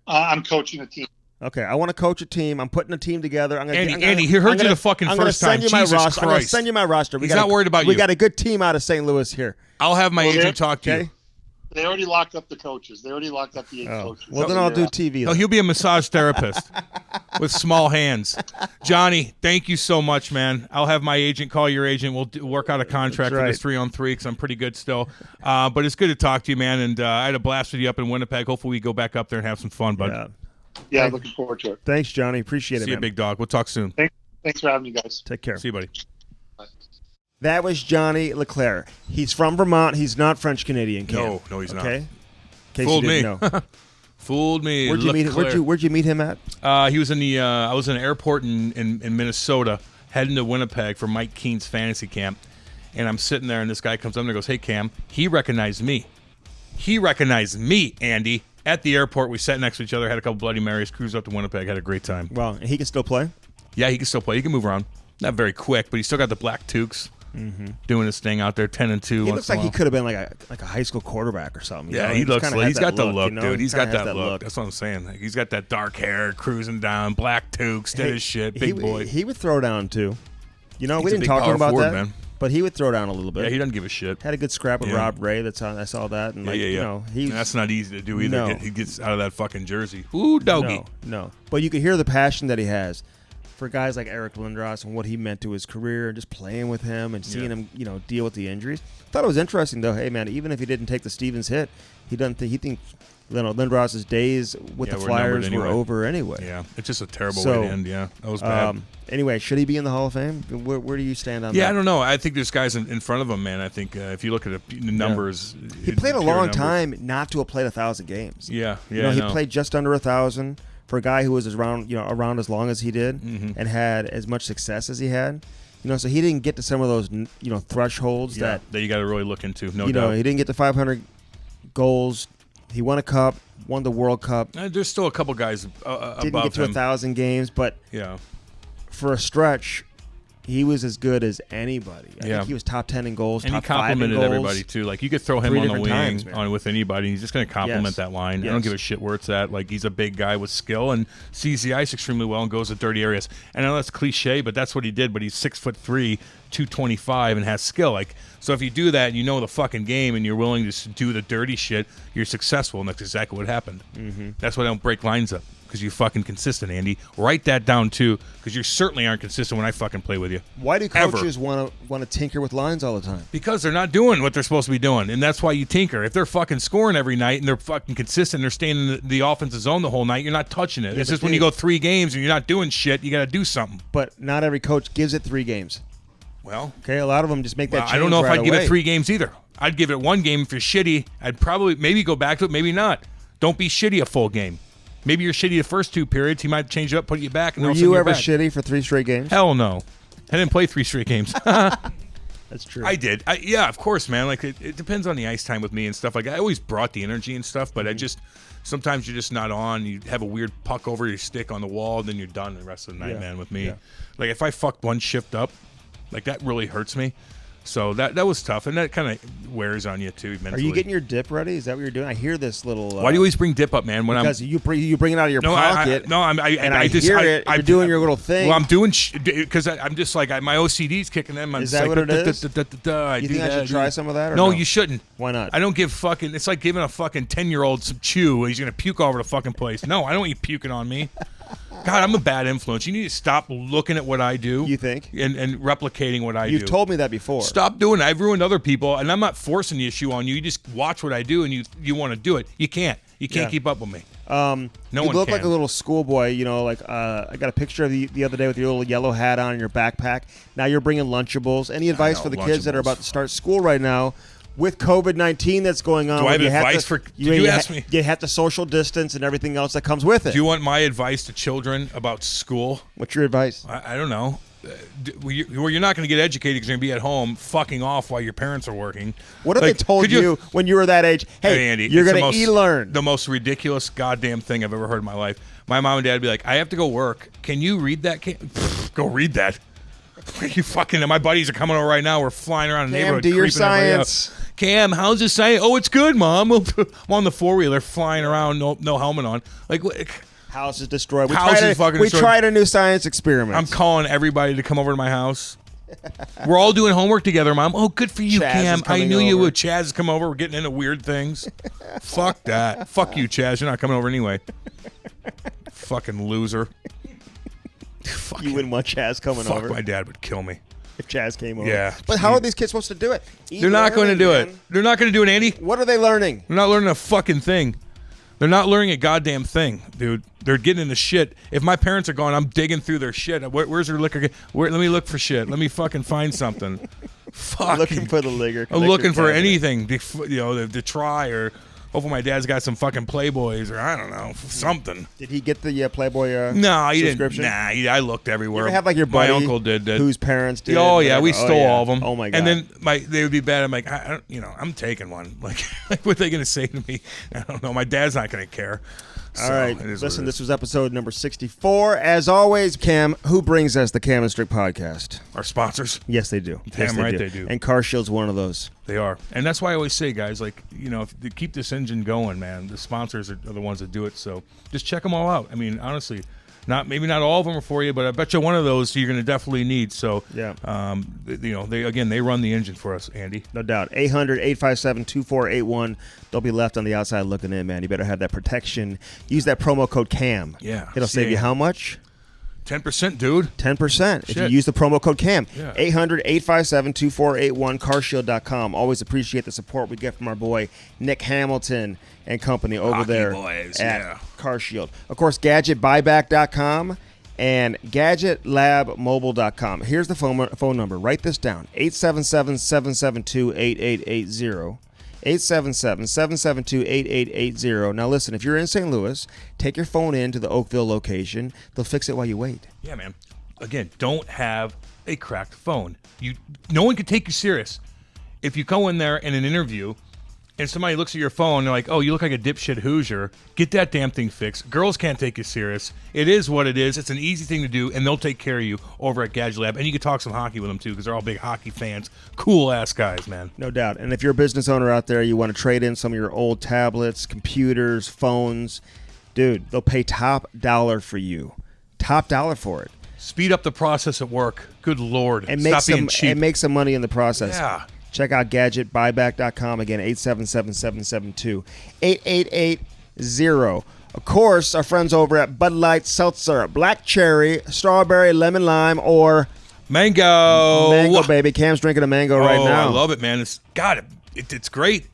I'm coaching a team. Okay, I want to coach a team. I'm putting a team together. Andy, he heard you the fucking first time. Jesus Christ. I'm going to send you my roster. He's not worried about you. We got a good team out of St. Louis here. I'll have my agent talk to you. They already locked up the coaches. They already locked up the 8 coaches. Well, then I'll do TV. No, he'll be a massage therapist with small hands. Johnny, thank you so much, man. I'll have my agent call your agent. We'll work out a contract for this 3-on-3 because I'm pretty good still. But it's good to talk to you, man. And I had a blast with you up in Winnipeg. Hopefully we go back up there and have some fun, bud. Yeah, looking forward to it. Thanks, Johnny. Appreciate it, See man. you, big dog. We'll talk soon. Thanks for having me, guys. Take care. See you, buddy. Bye. That was Johnny LeClair. He's from Vermont. He's not French-Canadian, Cam. No, he's not. Okay? In case Fooled you me. didn't know. Fooled me. Where'd you meet him at? He was in the. I was in an airport in Minnesota, heading to Winnipeg for Mike Keene's fantasy camp, and I'm sitting there, and this guy comes up and goes, "Hey, Cam." He recognized me. Andy. At the airport, we sat next to each other, had a couple Bloody Marys, cruised up to Winnipeg, had a great time. Well, and he can still play? Yeah, he can still play. He can move around. Not very quick, but he's still got the black toques, doing his thing out there, 10-2. He looks like he could have been like a high school quarterback or something. Yeah, he looks like he's got the look, dude. He's got that look. That's what I'm saying. Like, he's got that dark hair, cruising down, black toques, did his shit, big boy. He would throw down too. We He's didn't talk to him about that, man. but he would throw down a little bit. Yeah, he doesn't give a shit. Had a good scrap with Rob Ray. I saw that. And that's not easy to do either. No. He gets out of that fucking jersey. Ooh, doggy. No. But you could hear the passion that he has for guys like Eric Lindros and what he meant to his career, and just playing with him and seeing him, deal with the injuries. Thought it was interesting though. Hey man, even if he didn't take the Stevens hit, he thinks Lindros' days with the Flyers were over anyway. Yeah, it's just a terrible way to end. Yeah, that was bad. Anyway, should he be in the Hall of Fame? Where do you stand on that? Yeah, I don't know. I think there's guys in front of him, man. I think if you look at the numbers, he played a long time not to have played 1,000 games. Yeah. He played just under 1,000 for a guy who was around as long as he did and had as much success as he had. So he didn't get to some of those thresholds that you got to really look into. No doubt. He didn't get to 500 goals. He won a cup, won the World Cup. There's still a couple guys didn't above get to him. 1,000 games, but for a stretch, he was as good as anybody. I think he was top 10 in goals, and top he complimented 5 in goals. everybody too. Like you could throw him on the wing with anybody. He's just going to compliment that line. Yes. I don't give a shit where it's at. Like he's a big guy with skill and sees the ice extremely well and goes to dirty areas. And I know that's cliche, but that's what he did. But he's 6'3", 225, and has skill. Like so, if you do that and you know the fucking game and you're willing to do the dirty shit, you're successful. And that's exactly what happened. That's why I don't break lines up. Because you're fucking consistent, Andy. Write that down too, because you certainly aren't consistent when I fucking play with you. Why do coaches want to tinker with lines all the time? Because they're not doing what they're supposed to be doing, and that's why you tinker. If they're fucking scoring every night and they're fucking consistent, and they're staying in the offensive zone the whole night, you're not touching it. It's just when you go 3 games and you're not doing shit, you got to do something. But not every coach gives it 3 games. Well, okay, a lot of them just make that change. I don't know if I'd give away. it 3 games either. I'd give it 1 game if you're shitty. I'd probably maybe go back to it, maybe not. Don't be shitty a full game. Maybe you're shitty the first 2 periods. He might change it up, put you back. And were you ever shitty for 3 straight games? Hell no. I didn't play 3 straight games. That's true. I did. Yeah, of course, man. Like it depends on the ice time with me and stuff. Like I always brought the energy and stuff, but I just sometimes you're just not on. You have a weird puck over your stick on the wall, and then you're done the rest of the night, man. With me, like if I fucked one shift up, like that really hurts me. So that was tough, and that kind of wears on you too mentally. Are you getting your dip ready? Is that what you're doing? I hear this little. Why do you always bring dip up, man? Because you bring it out of your pocket. I just hear it. You're doing your little thing. Well, I'm doing because I'm just like my OCD's kicking in. Is that what it is? You think I should try some of that? No, you shouldn't. Why not? I don't give fucking. It's like giving a fucking 10-year-old some chew. He's gonna puke all over the fucking place. No, I don't want you puking on me. God, I'm a bad influence. You need to stop looking at what I do. You think? And replicating what I do. You've told me that before. Stop doing it. I've ruined other people, and I'm not forcing the issue on you. You just watch what I do, and you want to do it. You can't. You can't keep up with me. You look like a little schoolboy. I got a picture of you the other day with your little yellow hat on and your backpack. Now you're bringing Lunchables. Any advice for the kids that are about to start school right now with COVID-19 that's going on. Do I have advice for? Did you ask me? You have to social distance and everything else that comes with it. Do you want my advice to children about school? What's your advice? I don't know. You're not going to get educated because you're going to be at home fucking off while your parents are working. What have they told you when you were that age? Hey, Andy, you're going to e-learn. The most ridiculous goddamn thing I've ever heard in my life. My mom and dad would be like, I have to go work. Can you read that? Go read that. You fucking. My buddies are coming over right now. We're flying around the neighborhood. Do your science. Cam, how's the science? Oh, it's good, Mom. I'm on the four-wheeler flying around, no helmet on. Like, house is destroyed. We tried a new science experiment. I'm calling everybody to come over to my house. We're all doing homework together, Mom. Oh, good for you, Chaz Cam. I knew you would. Chaz has come over. We're getting into weird things. Fuck that. Fuck you, Chaz. You're not coming over anyway. Fucking loser. You wouldn't want Chaz coming over. Fuck, my dad would kill me. If Chaz came over. Yeah. But how are these kids supposed to do it? They're not going to do it. They're not going to do it, Andy. What are they learning? They're not learning a fucking thing. They're not learning a goddamn thing, dude. They're getting into shit. If my parents are gone, I'm digging through their shit. Where's their liquor? Let me look for shit. Let me fucking find something. Fuck. Looking for the liquor. I'm looking for anything, to try, or hopefully my dad's got some fucking Playboys, or I don't know, something. Did he get the Playboy No, he subscription? didn't. Nah, I looked everywhere. You ever have like your buddy my uncle did that. Whose parents did? Oh yeah, we stole all of them. Oh my god. And then they would be bad. I'm like, I'm taking one. Like what are they gonna say to me? I don't know. My dad's not gonna care. All right. Listen, this was episode number 64. As always, Cam, who brings us the Cam and Strick Podcast? Our sponsors. Yes, they do. Damn right they do. And Car Shield's one of those. They are. And that's why I always say, guys, like, if to keep this engine going, man, the sponsors are the ones that do it. So just check them all out. I mean, honestly, maybe not all of them are for you, but I bet you one of those you're going to definitely need. So, yeah. They run the engine for us, Andy. No doubt. 800-857-2481. Don't be left on the outside looking in, man. You better have that protection. Use that promo code CAM. Yeah. It'll save you how much? 10%, dude. 10% if you use the promo code CAM. Yeah. 800-857-2481, carshield.com. Always appreciate the support we get from our boy Nick Hamilton and company over Hockey there boys, at Car Shield. Of course, gadgetbuyback.com and gadgetlabmobile.com. Here's the phone number. Write this down. 877-772-8880. 877-772-8880. Now listen, if you're in St. Louis, take your phone in to the Oakville location. They'll fix it while you wait. Yeah, man. Again, don't have a cracked phone. No one can take you serious. If you go in there in an interview and somebody looks at your phone, they're like, oh, you look like a dipshit Hoosier. Get that damn thing fixed. Girls can't take you serious. It is what it is. It's an easy thing to do, and they'll take care of you over at Gadget Lab. And you can talk some hockey with them, too, because they're all big hockey fans. Cool-ass guys, man. No doubt. And if you're a business owner out there, you want to trade in some of your old tablets, computers, phones, dude, they'll pay top dollar for you. Top dollar for it. Speed up the process at work. Good Lord. And Stop being cheap. And make some money in the process. Yeah. Check out gadgetbuyback.com. Again, 877-772-8880. Of course, our friends over at Bud Light Seltzer, Black Cherry, Strawberry, Lemon Lime, or Mango. Mango, baby. Cam's drinking a mango right now. I love it, man. It's great.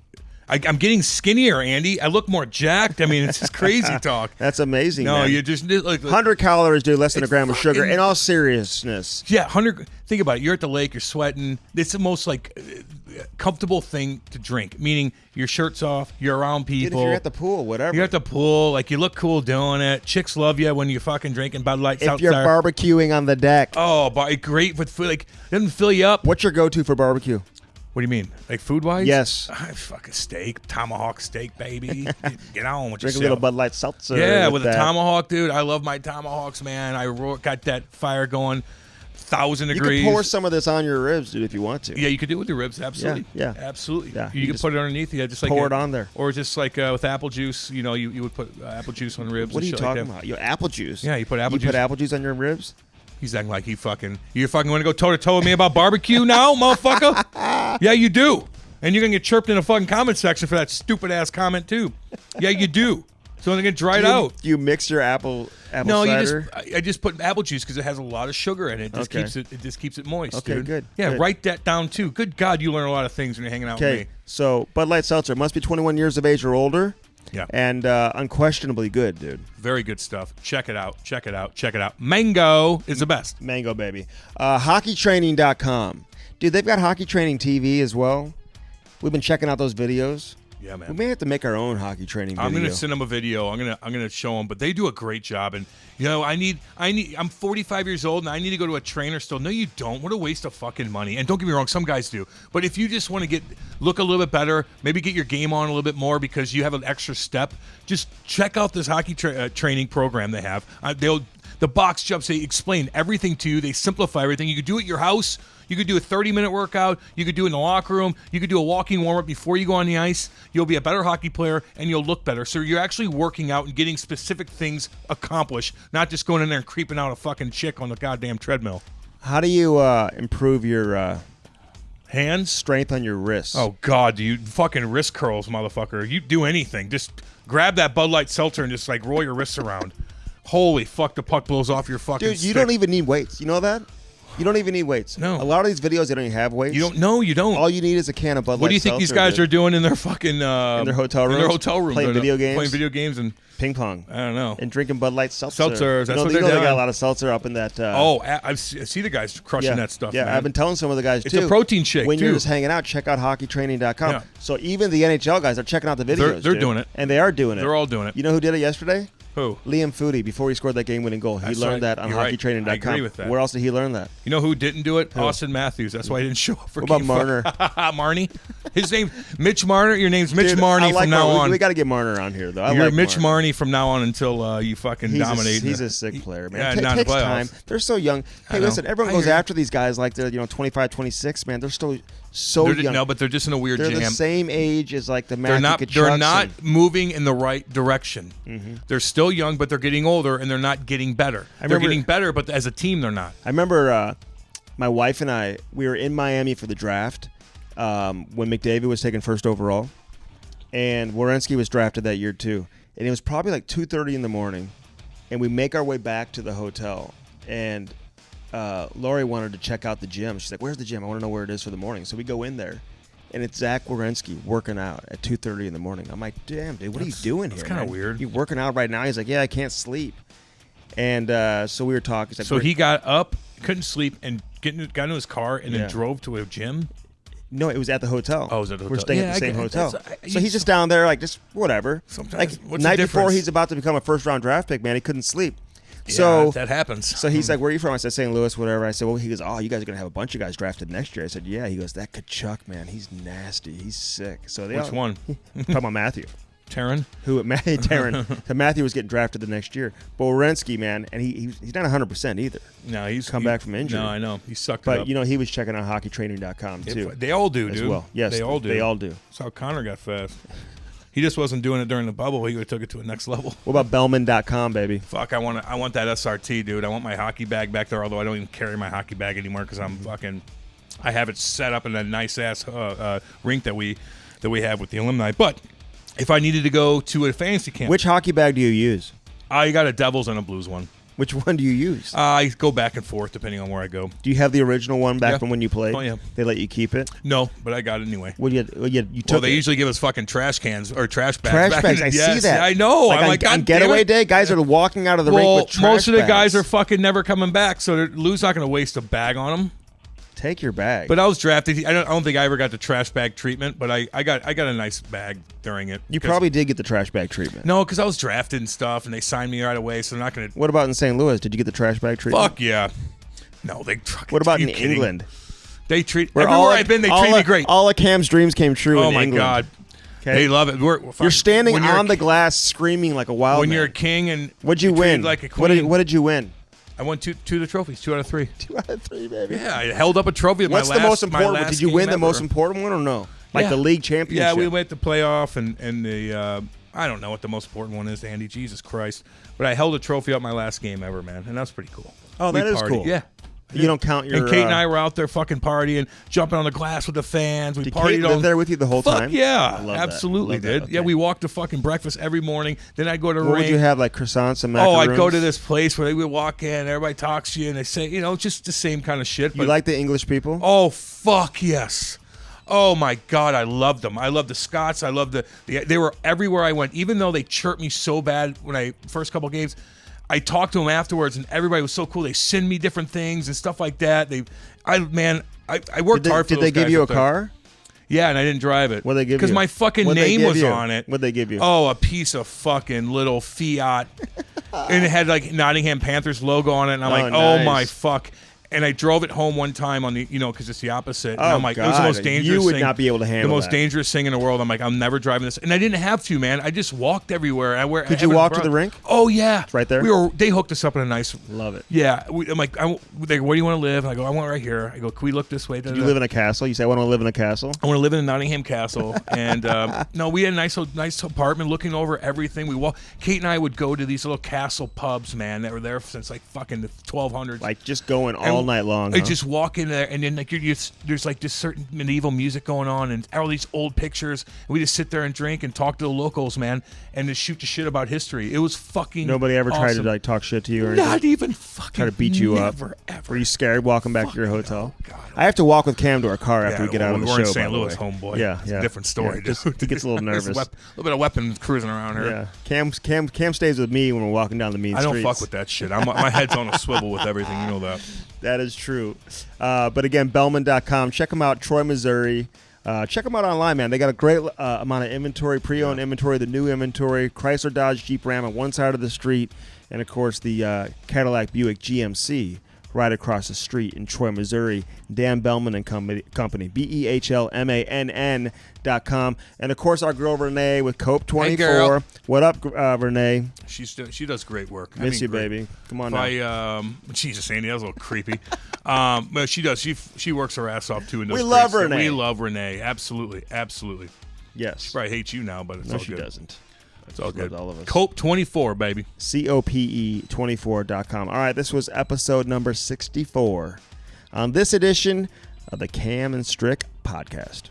I'm getting skinnier, Andy. I look more jacked. I mean, it's just crazy talk. That's amazing, No, man. you just... like 100 calories, dude, less than a gram of fucking- sugar. In all seriousness. Yeah, 100. Think about it. You're at the lake. You're sweating. It's the most comfortable thing to drink. Meaning your shirt's off. You're around Dude, people. if you're at the pool, whatever. You're at the pool. Like you look cool doing it. Chicks love you when you're fucking drinking Bud Light. If you're barbecuing on the deck. Oh, but great with food. Like doesn't fill you up. What's your go-to for barbecue? What do you mean? Like food wise? Yes. Fucking steak, tomahawk steak, baby. Get on with Drink yourself. a little Bud Light Seltzer. Yeah, with that. a tomahawk, dude. I love my tomahawks, man. Got that fire going, 1,000 degrees. You can pour some of this on your ribs, dude, if you want to. Yeah, you could do it with your ribs. Absolutely. Yeah. Absolutely. Yeah. You can put it underneath. Yeah, just like pour it on there. Or just like with apple juice. You would put apple juice on ribs. What are and you shit like talking that. about? Your apple juice. Yeah, you put apple juice. You put apple juice on your ribs? He's acting like you're fucking want to go toe to toe with me about barbecue now, motherfucker? Yeah, you do. And you're gonna get chirped in the fucking comment section for that stupid ass comment too. Yeah, you do. So they're gonna dry it out. Do you mix your apple No, cider? I just put apple juice because it has a lot of sugar in it. It just keeps it moist. Okay, dude. good, Yeah, good. write that down too. Good God, you learn a lot of things when you're hanging out with Okay, me. so Bud Light Seltzer must be 21 years of age or older. Yeah. And unquestionably good, dude. Very good stuff. Check it out. Check it out. Check it out. Mango is the best. Mango, baby. Hockeytraining.com. Dude, they've got hockey training TV as well. We've been checking out those videos. Yeah, man. We may have to make our own hockey training video. I'm gonna send them a video. I'm gonna show them, but they do a great job. And I'm 45 years old and I need to go to a trainer still. No, you don't. What a waste of fucking money. And don't get me wrong, some guys do. But if you just want to look a little bit better, maybe get your game on a little bit more because you have an extra step, just check out this hockey training program they have. The box jumps, they explain everything to you. They simplify everything. You could do it at your house. You could do a 30-minute workout. You could do it in the locker room. You could do a walking warm-up before you go on the ice. You'll be a better hockey player, and you'll look better. So you're actually working out and getting specific things accomplished, not just going in there and creeping out a fucking chick on the goddamn treadmill. How do you improve your hands? Strength on your wrists. Oh, God, dude. Fucking wrist curls, motherfucker. You do anything. Just grab that Bud Light Seltzer and just, roll your wrists around. Holy fuck, the puck blows off your fucking Dude, you don't even need weights. You know that? You don't even need weights. No. A lot of these videos, they don't even have weights. You don't. All you need is a can of Bud Light. What do you think these guys are doing in their fucking in their hotel rooms? Playing video games and ping pong. I don't know. And drinking Bud Light seltzer. Seltzers. That's what they're doing. They got a lot of seltzer up in that. I see the guys crushing that stuff. Yeah, man. I've been telling some of the guys it's too. It's a protein shake. When too. you're just hanging out, check out hockeytraining.com. Yeah. So even the NHL guys are checking out the videos. They're doing it, and they are doing it. They're all doing it. You know who did it yesterday? Who? Liam Foudy, before he scored that game-winning goal. He learned that on hockeytraining.com. I agree with that. Where else did he learn that? You know who didn't do it? Who? Austin Matthews. That's why he didn't show up for What about Marner? Marnie? His name, Mitch Marner. Your name's Mitch Marnie from now on. We got to get Marner on here, though. You're Mitch Marnie from now on until you fucking dominate. He's a sick player, man. Yeah, It takes time. They're so young. Hey, listen, everyone goes after these guys like they're 25, 26, man. They're still so young. No, but they're just in a weird jam. They're the same age as like the Matthew Tkachuk. They're not moving in the right direction. Mm-hmm. They're still young, but they're getting older, and they're not getting better. They're getting better, but as a team, they're not. I remember my wife and I, we were in Miami for the draft when McDavid was taken first overall, and Werenski was drafted that year too. And it was probably like 2:30 in the morning, and we make our way back to the hotel, and Lori wanted to check out the gym. She's like, "Where's the gym? I want to know where it is for the morning." So we go in there, and it's Zach Werenski working out at 2:30 in the morning. I'm like, "Damn, dude, what are you doing here?" That's kind of weird. You working out right now? He's like, "Yeah, I can't sleep." And so we were talking. He's like, so he got up, couldn't sleep, and got into his car and then drove to a gym? No, it was at the hotel. Oh, it was at the hotel. We're staying at the same hotel. So he's just down there, like, just whatever. Sometimes, like, night before he's about to become a first-round draft pick, man, he couldn't sleep. Yeah, so that happens. So he's like, "Where are you from?" I said, "St. Louis, whatever." I said, "Well," he goes, "Oh, you guys are gonna have a bunch of guys drafted next year." I said, "Yeah." He goes, "That Tkachuk, man, he's nasty. He's sick." So which one? Talking about Matthew. Taryn? Taryn. So Matthew was getting drafted the next year. But Werenski, man, and he's not 100% either. No, he's come back from injury. No, I know. He sucked it up. But, he was checking out hockeytraining.com, too. They all do, dude. As well. Yes, they all do. They all do. That's how Connor got fast. He just wasn't doing it during the bubble. He would have took it to a next level. What about Bellman.com, baby? Fuck, I want that SRT, dude. I want my hockey bag back there, although I don't even carry my hockey bag anymore because I'm fucking... I have it set up in a nice-ass rink that we have with the alumni. But... if I needed to go to a fantasy camp. Which hockey bag do you use? I got a Devils and a Blues one. Which one do you use? I go back and forth depending on where I go. Do you have the original one back from when you played? Oh, yeah. They let you keep it? No, but I got it anyway. Well, you took they usually give us fucking trash cans or trash bags. Trash bags, I see that. I know. Like on getaway day, guys are walking out of the rink with trash most of the bags. guys are fucking never coming back, so Lou's not going to waste a bag on them. Take your bag. But I was drafted. I don't think I ever got the trash bag treatment, but I got a nice bag during it. You probably did get the trash bag treatment. No, because I was drafted and stuff, and they signed me right away, so they're not going to... What about in St. Louis? Did you get the trash bag treatment? Fuck yeah. No, they... What about in England? They treat... Everywhere I've been, they treat me great. All of Cam's dreams came true in England. Oh, my God. Okay. They love it. You're standing on the glass screaming like a wild man. When you're a king and... What'd you win? Like a queen. What did you win? I won two of the trophies, 2 out of 3. 2 out of 3, baby. Yeah, I held up a trophy at What's the most important one? Did you win the most important one or no? Like the league championship? Yeah, we went to playoff and the I don't know what the most important one is, Andy. Jesus Christ. But I held a trophy up my last game ever, man, and that's pretty cool. Oh, that is cool. Yeah. You don't count your... And Kate and I were out there fucking partying, jumping on the glass with the fans. We Did partied Kate live there with you the whole time? Fuck yeah. I love Absolutely that. Love did. that. Yeah, we walked to fucking breakfast every morning. Then I'd go to What would you have, like croissants and macaroons? Oh, I'd go to this place where they would walk in, everybody talks to you, and they say, just the same kind of shit. You like the English people? Oh, fuck yes. Oh, my God, I loved them. I loved the Scots. I loved they were everywhere I went. Even though they chirped me so bad when first couple games, I talked to them afterwards, and everybody was so cool. They send me different things and stuff like that. I worked hard for those guys. Did they give you a car? Yeah, and I didn't drive it. What'd they give you? Because my fucking What'd they name give was you? on it. What'd they give you? Oh, a piece of fucking little Fiat. And it had like Nottingham Panthers logo on it. And I'm like, nice. oh my fuck. And I drove it home one time on the, because it's the opposite. And Oh, I'm like, God. it was the most dangerous You would thing. not be able to handle the most that. dangerous thing in the world. I'm like, I'm never driving this. And I didn't have to, man. I just walked everywhere. Could you walk to the rink? Oh, yeah. It's right there? They hooked us up in a nice. Love it. Yeah. I'm like, they go, where do you want to live? And I go, I want right here. I go, can we look this way? Do you live in a castle? You say, I want to live in a castle? I want to live in a Nottingham Castle. And no, we had a nice apartment looking over everything. Kate and I would go to these little castle pubs, man, that were there since like fucking the 1200s. Like just going all night long. I just walk in there, and then like there's like this certain medieval music going on, and all these old pictures. And we just sit there and drink and talk to the locals, man, and just shoot the shit about history. It was fucking. Nobody ever tried awesome. to like talk shit to you or anything? Not even fucking. Try to beat you never, up. Ever. Were you scared walking back to your hotel? No, God. I have to walk with Cam to our car after we get out of the we're show. in St. by the Louis, way. homeboy. Yeah, It's yeah. a different story. Yeah, he gets a little nervous. There's a little bit of weapons cruising around here. Yeah, Cam stays with me when we're walking down the mean I don't streets. fuck with that shit. My head's on a swivel with everything. You know that. That is true. But again, Bellman.com. Check them out, Troy, Missouri. Check them out online, man. They got a great amount of inventory, pre-owned inventory, the new inventory, Chrysler, Dodge, Jeep, Ram on one side of the street, and, of course, the Cadillac Buick GMC right across the street in Troy, Missouri. Dan Bellman and Company, BEHLMANN.com. And, of course, our girl Renee with Cope24. Hey, girl. What up, Renee? She does great work. Miss you, great. baby. Come on now. Jesus, Andy, that was a little creepy. But she does. She works her ass off too. And does We love great stuff. Renee. We love Renee. Absolutely, absolutely. Yes. She probably hates you now, but it's No, all she good. doesn't. It's all good. All of us. Cope24, baby. COPE24.com. All right, this was episode number 64 on this edition of the Cam and Strick Podcast.